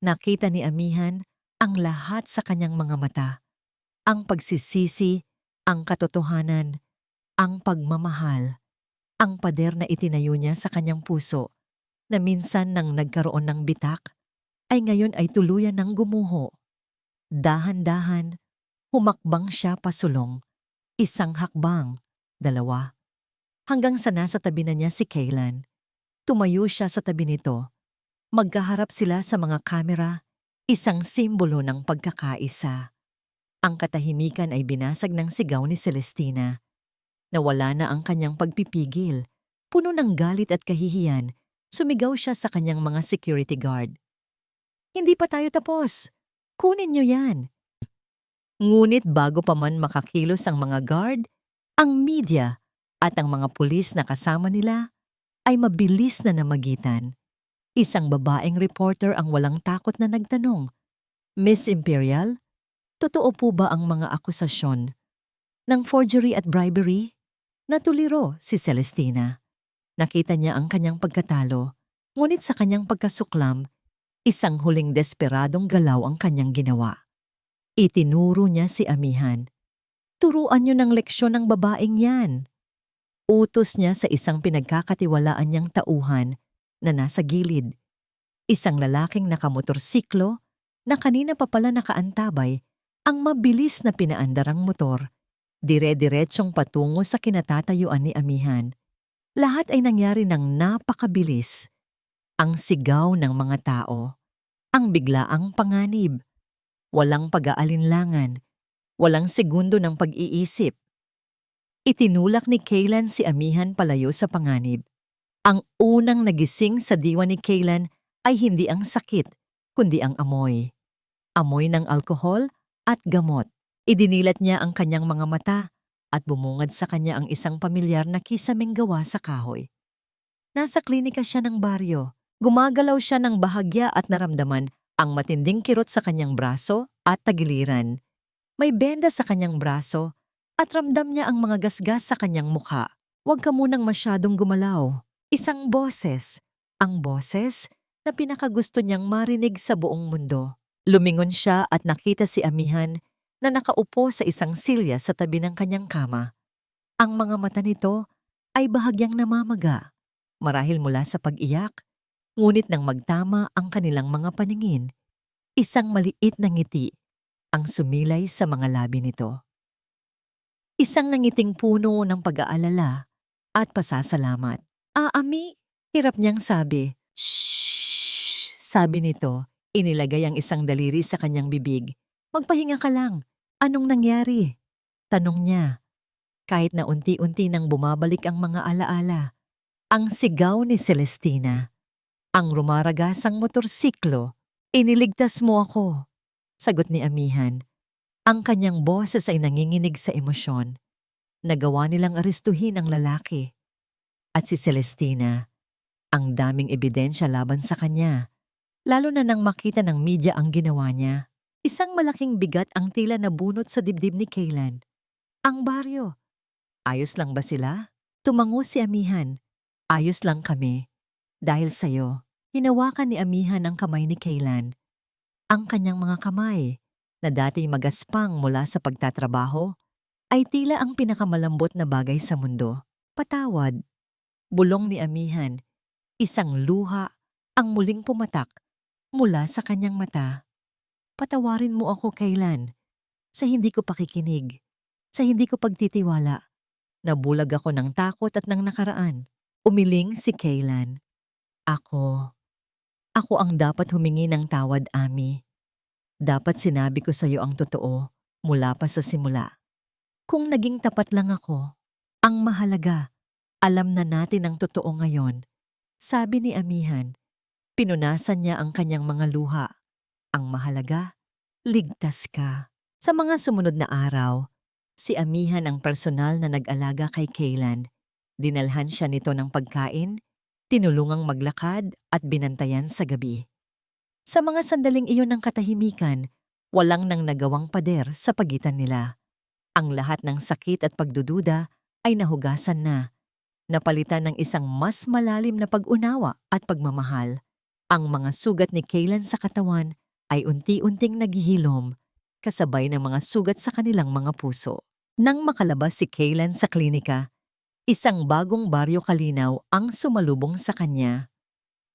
Nakita ni amihan ang lahat sa kanyang mga mata, ang pagsisisi, ang katotohanan, ang pagmamahal. Ang pader na itinayo niya sa kanyang puso, na minsan nang nagkaroon ng bitak, ay ngayon ay tuluyan ng gumuho. Dahan-dahan, humakbang siya pasulong. Isang hakbang, dalawa. Hanggang sa nasa tabi na niya si Kaylan. Tumayo siya sa tabi nito. Magkaharap sila sa mga kamera, isang simbolo ng pagkakaisa. Ang katahimikan ay binasag ng sigaw ni Celestina. Nawala na ang kanyang pagpipigil. Puno ng galit at kahihiyan, sumigaw siya sa kanyang mga security guard. Hindi pa tayo tapos. Kunin niyo yan. Ngunit bago pa man makakilos ang mga guard, ang media at ang mga pulis na kasama nila ay mabilis na namagitan. Isang babaeng reporter ang walang takot na nagtanong, Miss Imperial, totoo po ba ang mga akusasyon ng forgery at bribery? Natuliro si Celestina. Nakita niya ang kanyang pagkatalo, ngunit sa kanyang pagkasuklam, isang huling desperadong galaw ang kanyang ginawa. Itinuro niya si amihan. Turuan niyo ng leksyon ng babaeng yan. Utos niya sa isang pinagkakatiwalaan niyang tauhan na nasa gilid. Isang lalaking nakamotorsiklo na kanina pa pala nakaantabay ang mabilis na pinaandar ang motor. Dire-diretsong patungo sa kinatatayuan ni amihan. Lahat ay nangyari ng napakabilis. Ang sigaw ng mga tao, ang biglaang panganib, walang pag-aalinlangan, walang segundo ng pag-iisip. Itinulak ni Kaylan si amihan palayo sa panganib. Ang unang nagising sa diwa ni Kaylan ay hindi ang sakit, kundi ang amoy. Amoy ng alkohol at gamot. Idinilat niya ang kanyang mga mata at bumungad sa kanya ang isang pamilyar na kisaming gawa sa kahoy. Nasa klinika siya ng baryo. Gumagalaw siya ng bahagya at naramdaman ang matinding kirot sa kanyang braso at tagiliran. May benda sa kanyang braso at ramdam niya ang mga gasgas sa kanyang mukha. Huwag ka munang masyadong gumalaw. Isang boses. Ang boses na pinakagusto niyang marinig sa buong mundo. Lumingon siya at nakita si amihan na nakaupo sa isang silya sa tabi ng kanyang kama. Ang mga mata nito ay bahagyang namamaga, marahil mula sa pag-iyak, ngunit nang magtama ang kanilang mga paningin, isang maliit na ngiti ang sumilay sa mga labi nito. Isang nangiting puno ng pag-aalala at pasasalamat. Ami, hirap niyang sabi. Shh! Sabi nito, inilagay ang isang daliri sa kanyang bibig. Magpahinga ka lang. Anong nangyari? Tanong niya. Kahit na unti-unti nang bumabalik ang mga alaala. Ang sigaw ni Celestina. Ang rumaragasang motorsiklo. Iniligtas mo ako. Sagot ni Amihan. Ang kanyang boses ay nanginginig sa emosyon. Nagawa nilang arestuhin ang lalaki. At si Celestina, ang daming ebidensya laban sa kanya. Lalo na nang makita ng media ang ginawa niya. Isang malaking bigat ang tila nabunot sa dibdib ni Kaylan. Ang baryo. Ayos lang ba sila? Tumango si Amihan. Ayos lang kami. Dahil sa'yo, hinawakan ni Amihan ang kamay ni Kaylan. Ang kanyang mga kamay, na dating magaspang mula sa pagtatrabaho, ay tila ang pinakamalambot na bagay sa mundo. Patawad. Bulong ni Amihan. Isang luha ang muling pumatak mula sa kanyang mata. Patawarin mo ako, Kaylan, sa hindi ko pakikinig, sa hindi ko pagtitiwala. Nabulag ako ng takot at ng nakaraan. Umiling si Kaylan. Ako ang dapat humingi ng tawad, Ami. Dapat sinabi ko sa iyo ang totoo mula pa sa simula. Kung naging tapat lang ako, ang mahalaga, alam na natin ang totoo ngayon. Sabi ni Amihan, pinunasan niya ang kanyang mga luha. Ang mahalaga, ligtas ka. Sa mga sumunod na araw, si Amihan ang personal na nag-alaga kay Kaylan. Dinalhan siya nito ng pagkain, tinulungang maglakad at binantayan sa gabi. Sa mga sandaling iyon ng katahimikan, walang nang nagawang pader sa pagitan nila. Ang lahat ng sakit at pagdududa ay nahugasan na, napalitan ng isang mas malalim na pag-unawa at pagmamahal. Ang mga sugat ni Kaylan sa katawan ay unti-unting naghihilom, kasabay ng mga sugat sa kanilang mga puso. Nang makalabas si Kaylan sa klinika, isang bagong baryo kalinaw ang sumalubong sa kanya.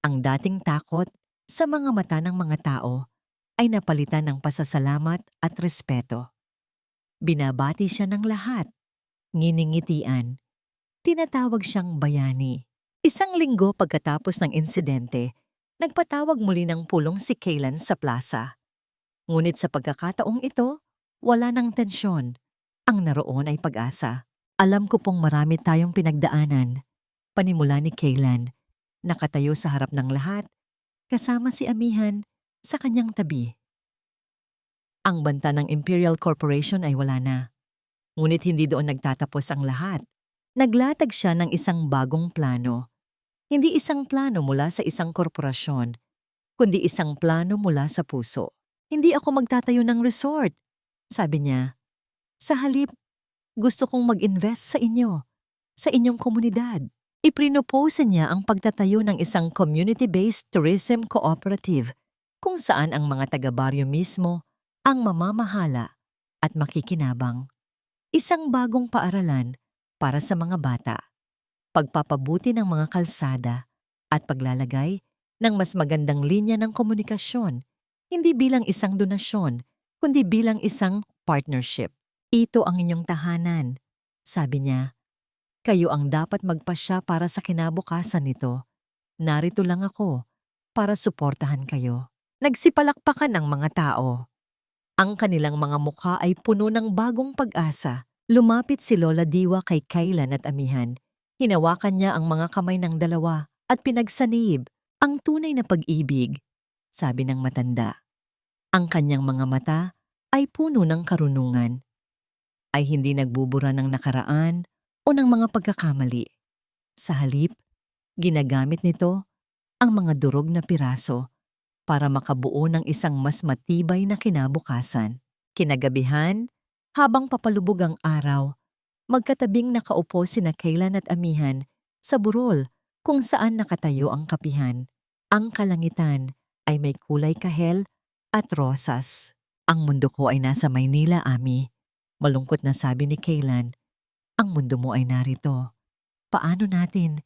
Ang dating takot sa mga mata ng mga tao ay napalitan ng pasasalamat at respeto. Binabati siya ng lahat, nginingitian. Tinatawag siyang bayani. Isang linggo pagkatapos ng insidente, nagpatawag muli ng pulong si Kaylan sa plaza. Ngunit sa pagkakataong ito, wala ng tensyon. Ang naroon ay pag-asa. Alam ko pong marami tayong pinagdaanan. Panimula ni Kaylan, nakatayo sa harap ng lahat, kasama si Amihan sa kanyang tabi. Ang banta ng Imperial Corporation ay wala na. Ngunit hindi doon nagtatapos ang lahat. Naglatag siya ng isang bagong plano. Hindi isang plano mula sa isang korporasyon, kundi isang plano mula sa puso. Hindi ako magtatayo ng resort, sabi niya. Sa halip, gusto kong mag-invest sa inyo, sa inyong komunidad. Iprinopose niya ang pagtatayo ng isang community-based tourism cooperative kung saan ang mga taga-baryo mismo ang mamamahala at makikinabang. Isang bagong paaralan para sa mga bata, pagpapabuti ng mga kalsada at paglalagay ng mas magandang linya ng komunikasyon, hindi bilang isang donasyon, kundi bilang isang partnership. Ito ang inyong tahanan, sabi niya. Kayo ang dapat magpasya para sa kinabukasan nito. Narito lang ako para suportahan kayo. Nagsipalakpakan ang mga tao. Ang kanilang mga mukha ay puno ng bagong pag-asa. Lumapit si Lola Diwa kay Kaylan at Amihan. Hinawakan niya ang mga kamay ng dalawa at pinagsanib ang tunay na pag-ibig, sabi ng matanda. Ang kanyang mga mata ay puno ng karunungan. Ay hindi nagbubura ng nakaraan o ng mga pagkakamali. Sa halip, ginagamit nito ang mga durog na piraso para makabuo ng isang mas matibay na kinabukasan. Kinagabihan, habang papalubog ang araw, magkatabing nakaupo sina Kaylan at Amihan sa burol kung saan nakatayo ang kapihan. Ang kalangitan ay may kulay kahel at rosas. Ang mundo ko ay nasa Maynila, Ami. Malungkot na sabi ni Kaylan. Ang mundo mo ay narito. Paano natin?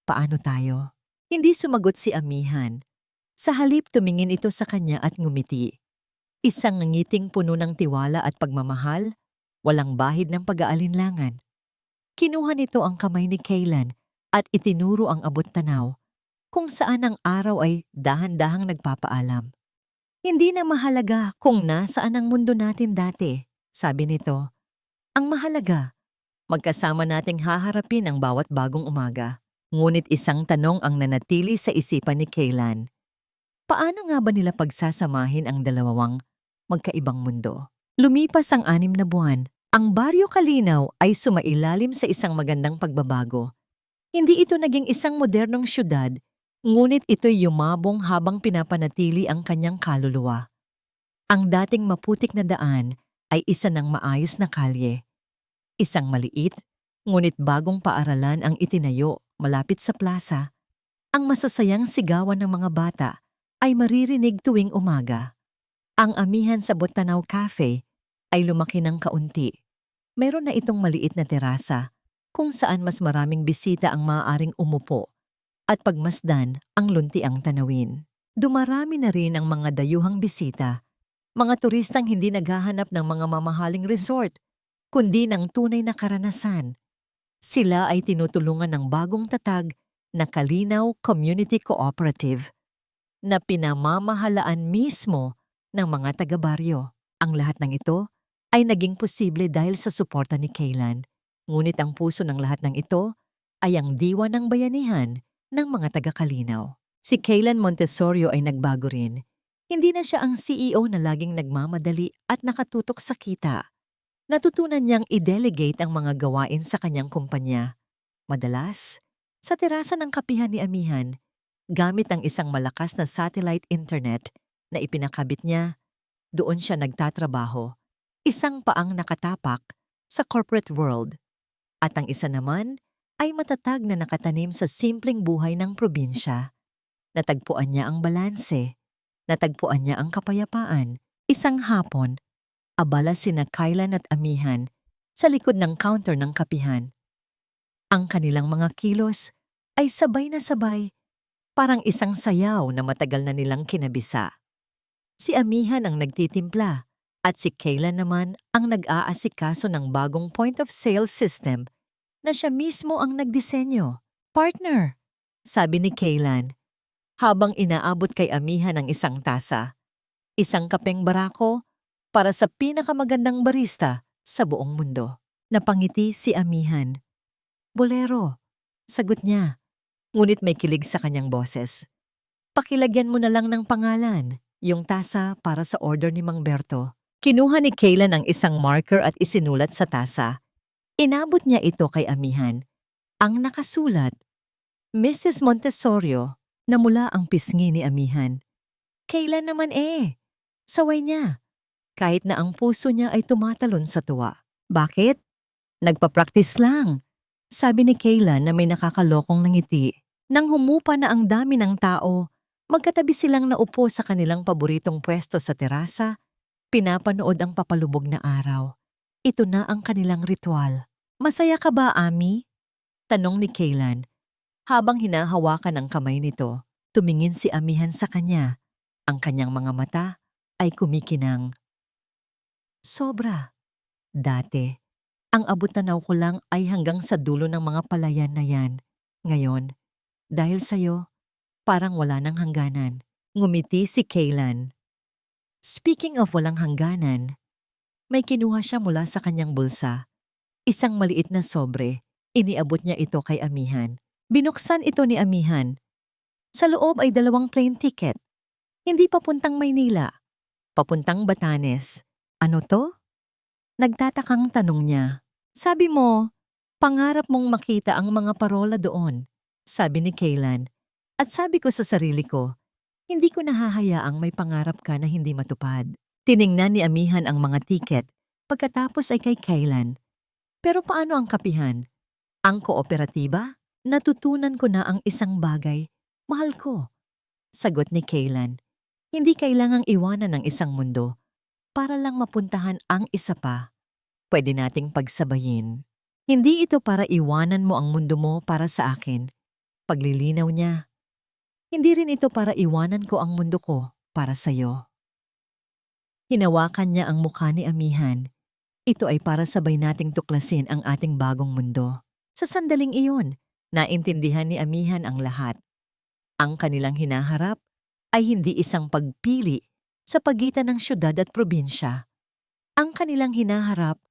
Paano tayo? Hindi sumagot si Amihan. Sa halip tumingin ito sa kanya at ngumiti. Isang ngiting puno ng tiwala at pagmamahal, walang bahid ng pag-aalinlangan. Kinuha nito ang kamay ni Kaylan at itinuro ang abot-tanaw kung saan ang araw ay dahan-dahang nagpapaalam. Hindi na mahalaga kung nasaan ang mundo natin dati, sabi nito. Ang mahalaga, magkasama nating haharapin ang bawat bagong umaga. Ngunit isang tanong ang nanatili sa isipan ni Kaylan. Paano nga ba nila pagsasamahin ang dalawang magkaibang mundo? Lumipas ang 6 na buwan. Ang Baryo Kalinaw ay sumailalim sa isang magandang pagbabago. Hindi ito naging isang modernong syudad, ngunit ito'y yumabong habang pinapanatili ang kanyang kaluluwa. Ang dating maputik na daan ay isa ng maayos na kalye. Isang maliit, ngunit bagong paaralan ang itinayo malapit sa plaza. Ang masasayang sigawan ng mga bata ay maririnig tuwing umaga. Ang amihan sa Botanaw Cafe ay lumaki ng kaunti. Meron na itong maliit na terasa kung saan mas maraming bisita ang maaaring umupo at pagmasdan ang luntiang tanawin. Dumarami na rin ang mga dayuhang bisita, mga turistang hindi naghahanap ng mga mamahaling resort, kundi ng tunay na karanasan. Sila ay tinutulungan ng bagong tatag na Kalinaw Community Cooperative na pinamamahalaan mismo ng mga taga-baryo. Ang lahat ng ito ay naging posible dahil sa suporta ni Kaylan. Ngunit ang puso ng lahat ng ito ay ang diwa ng bayanihan ng mga taga-Kalinaw. Si Kaylan Montesorio ay nagbago rin. Hindi na siya ang CEO na laging nagmamadali at nakatutok sa kita. Natutunan niyang i-delegate ang mga gawain sa kanyang kumpanya. Madalas, sa terasa ng kapihan ni Amihan, gamit ang isang malakas na satellite internet na ipinakabit niya, doon siya nagtatrabaho. Isang paang nakatapak sa corporate world. At ang isa naman ay matatag na nakatanim sa simpleng buhay ng probinsya. Natagpuan niya ang balanse. Natagpuan niya ang kapayapaan. Isang hapon, abala sina Kaylan at Amihan sa likod ng counter ng kapihan. Ang kanilang mga kilos ay sabay na sabay, parang isang sayaw na matagal na nilang kinabisa. Si Amihan ang nagtitimpla at si Kaylan naman ang nag-aasikaso ng bagong point-of-sale system na siya mismo ang nagdisenyo. Partner, sabi ni Kaylan, habang inaabot kay Amihan ang isang tasa. Isang kapeng barako para sa pinakamagandang barista sa buong mundo. Napangiti si Amihan. Bolero, sagot niya, ngunit may kilig sa kanyang boses. Pakilagyan mo na lang ng pangalan, yung tasa para sa order ni Mang Berto. Kinuha ni Kaylan ang isang marker at isinulat sa tasa. Inabot niya ito kay Amihan. Ang nakasulat, Mrs. Montesorio, na mula ang pisngi ni Amihan. Kaylan naman saway niya. Kahit na ang puso niya ay tumatalon sa tuwa. Bakit? Nagpa-practice lang, sabi ni Kaylan na may nakakalokong ngiti. Nang humupa na ang dami ng tao, magkatabi silang naupo sa kanilang paboritong pwesto sa terasa, pinapanood ang papalubog na araw. Ito na ang kanilang ritual. Masaya ka ba, Ami? Tanong ni Kaylan. Habang hinahawakan ang kamay nito, tumingin si Amihan sa kanya. Ang kanyang mga mata ay kumikinang. Sobra. Dati, ang abot-tanaw ko lang ay hanggang sa dulo ng mga palayan na yan. Ngayon, dahil sa'yo, parang wala nang hangganan. Ngumiti si Kaylan. Speaking of walang hangganan, may kinuha siya mula sa kanyang bulsa. Isang maliit na sobre, iniabot niya ito kay Amihan. Binuksan ito ni Amihan. Sa loob ay 2 plane ticket. Hindi papuntang Maynila, papuntang Batanes. Ano to? Nagtatakang tanong niya. Sabi mo, pangarap mong makita ang mga parola doon, sabi ni Kaylan. At sabi ko sa sarili ko, hindi ko nahahayaang may pangarap ka na hindi matupad. Tiningnan ni Amihan ang mga tiket, pagkatapos ay kay Kaylan. Pero paano ang kapihan? Ang kooperatiba? Natutunan ko na ang isang bagay. Mahal ko. Sagot ni Kaylan. Hindi kailangang iwanan ang isang mundo para lang mapuntahan ang isa pa. Pwede nating pagsabayin. Hindi ito para iwanan mo ang mundo mo para sa akin. Paglilinaw niya. Hindi rin ito para iwanan ko ang mundo ko para sa'yo. Hinawakan niya ang mukha ni Amihan. Ito ay para sabay nating tuklasin ang ating bagong mundo. Sa sandaling iyon, Naintindihan ni Amihan ang lahat. Ang kanilang hinaharap ay hindi isang pagpili sa pagitan ng syudad at probinsya. Ang kanilang hinaharap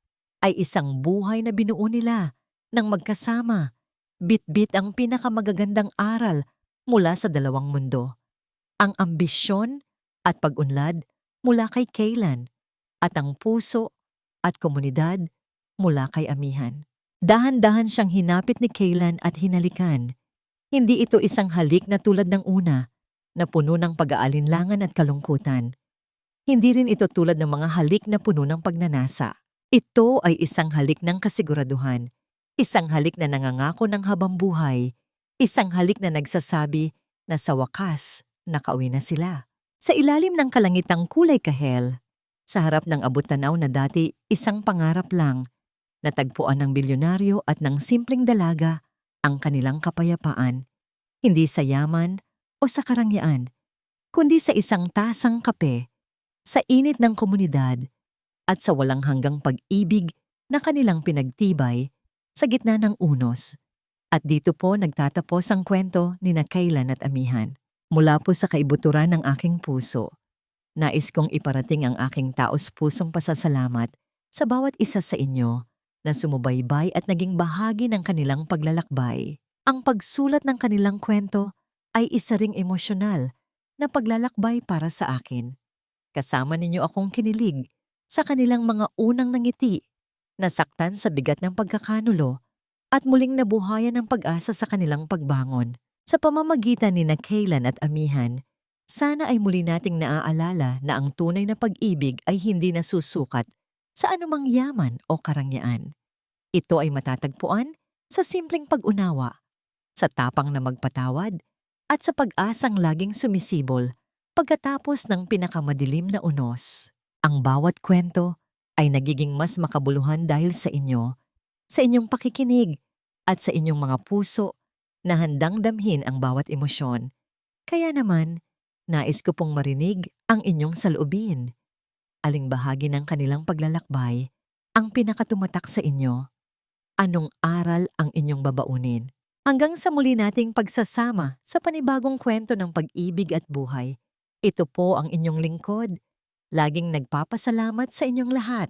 ay isang buhay na binuo nila ng magkasama. Bit-bit ang pinakamagagandang aral mula sa dalawang mundo. Ang ambisyon at pag-unlad mula kay Kaylan at ang puso at komunidad mula kay Amihan. Dahan-dahan siyang hinapit ni Kaylan at hinalikan. Hindi ito isang halik na tulad ng una, na puno ng pag-aalinlangan at kalungkutan. Hindi rin ito tulad ng mga halik na puno ng pagnanasa. Ito ay isang halik ng kasiguraduhan, isang halik na nangangako ng habang buhay, isang halik na nagsasabi na sa wakas, nakauwi na sila. Sa ilalim ng kalangitang kulay kahel, sa harap ng abot-tanaw na dati isang pangarap lang, natagpuan ng bilyonaryo at ng simpleng dalaga ang kanilang kapayapaan, hindi sa yaman o sa karangyaan, kundi sa isang tasang kape, sa init ng komunidad, at sa walang hanggang pag-ibig na kanilang pinagtibay sa gitna ng unos. At dito po nagtatapos ang kwento ni Kaylan at Amihan. Mula po sa kaibuturan ng aking puso, nais kong iparating ang aking taos-pusong pasasalamat sa bawat isa sa inyo na sumubaybay at naging bahagi ng kanilang paglalakbay. Ang pagsulat ng kanilang kwento ay isa ring emosyonal na paglalakbay para sa akin. Kasama ninyo akong kinilig sa kanilang mga unang nangiti, nasaktan sa bigat ng pagkakanulo, at muling nabuhayan ng pag-asa sa kanilang pagbangon. Sa pamamagitan ni Kaylan at Amihan, sana ay muli nating naaalala na ang tunay na pag-ibig ay hindi nasusukat sa anumang yaman o karangyaan. Ito ay matatagpuan sa simpleng pag-unawa, sa tapang na magpatawad, at sa pag-asang laging sumisibol pagkatapos ng pinakamadilim na unos. Ang bawat kwento ay nagiging mas makabuluhan dahil sa inyo, sa inyong pakikinig, at sa inyong mga puso na handang damhin ang bawat emosyon. Kaya naman, nais ko pong marinig ang inyong saloobin. Aling bahagi ng kanilang paglalakbay ang pinakatumatak sa inyo? Anong aral ang inyong babaunin? Hanggang sa muli nating pagsasama sa panibagong kwento ng pag-ibig at buhay. Ito po ang inyong lingkod. Laging nagpapasalamat sa inyong lahat.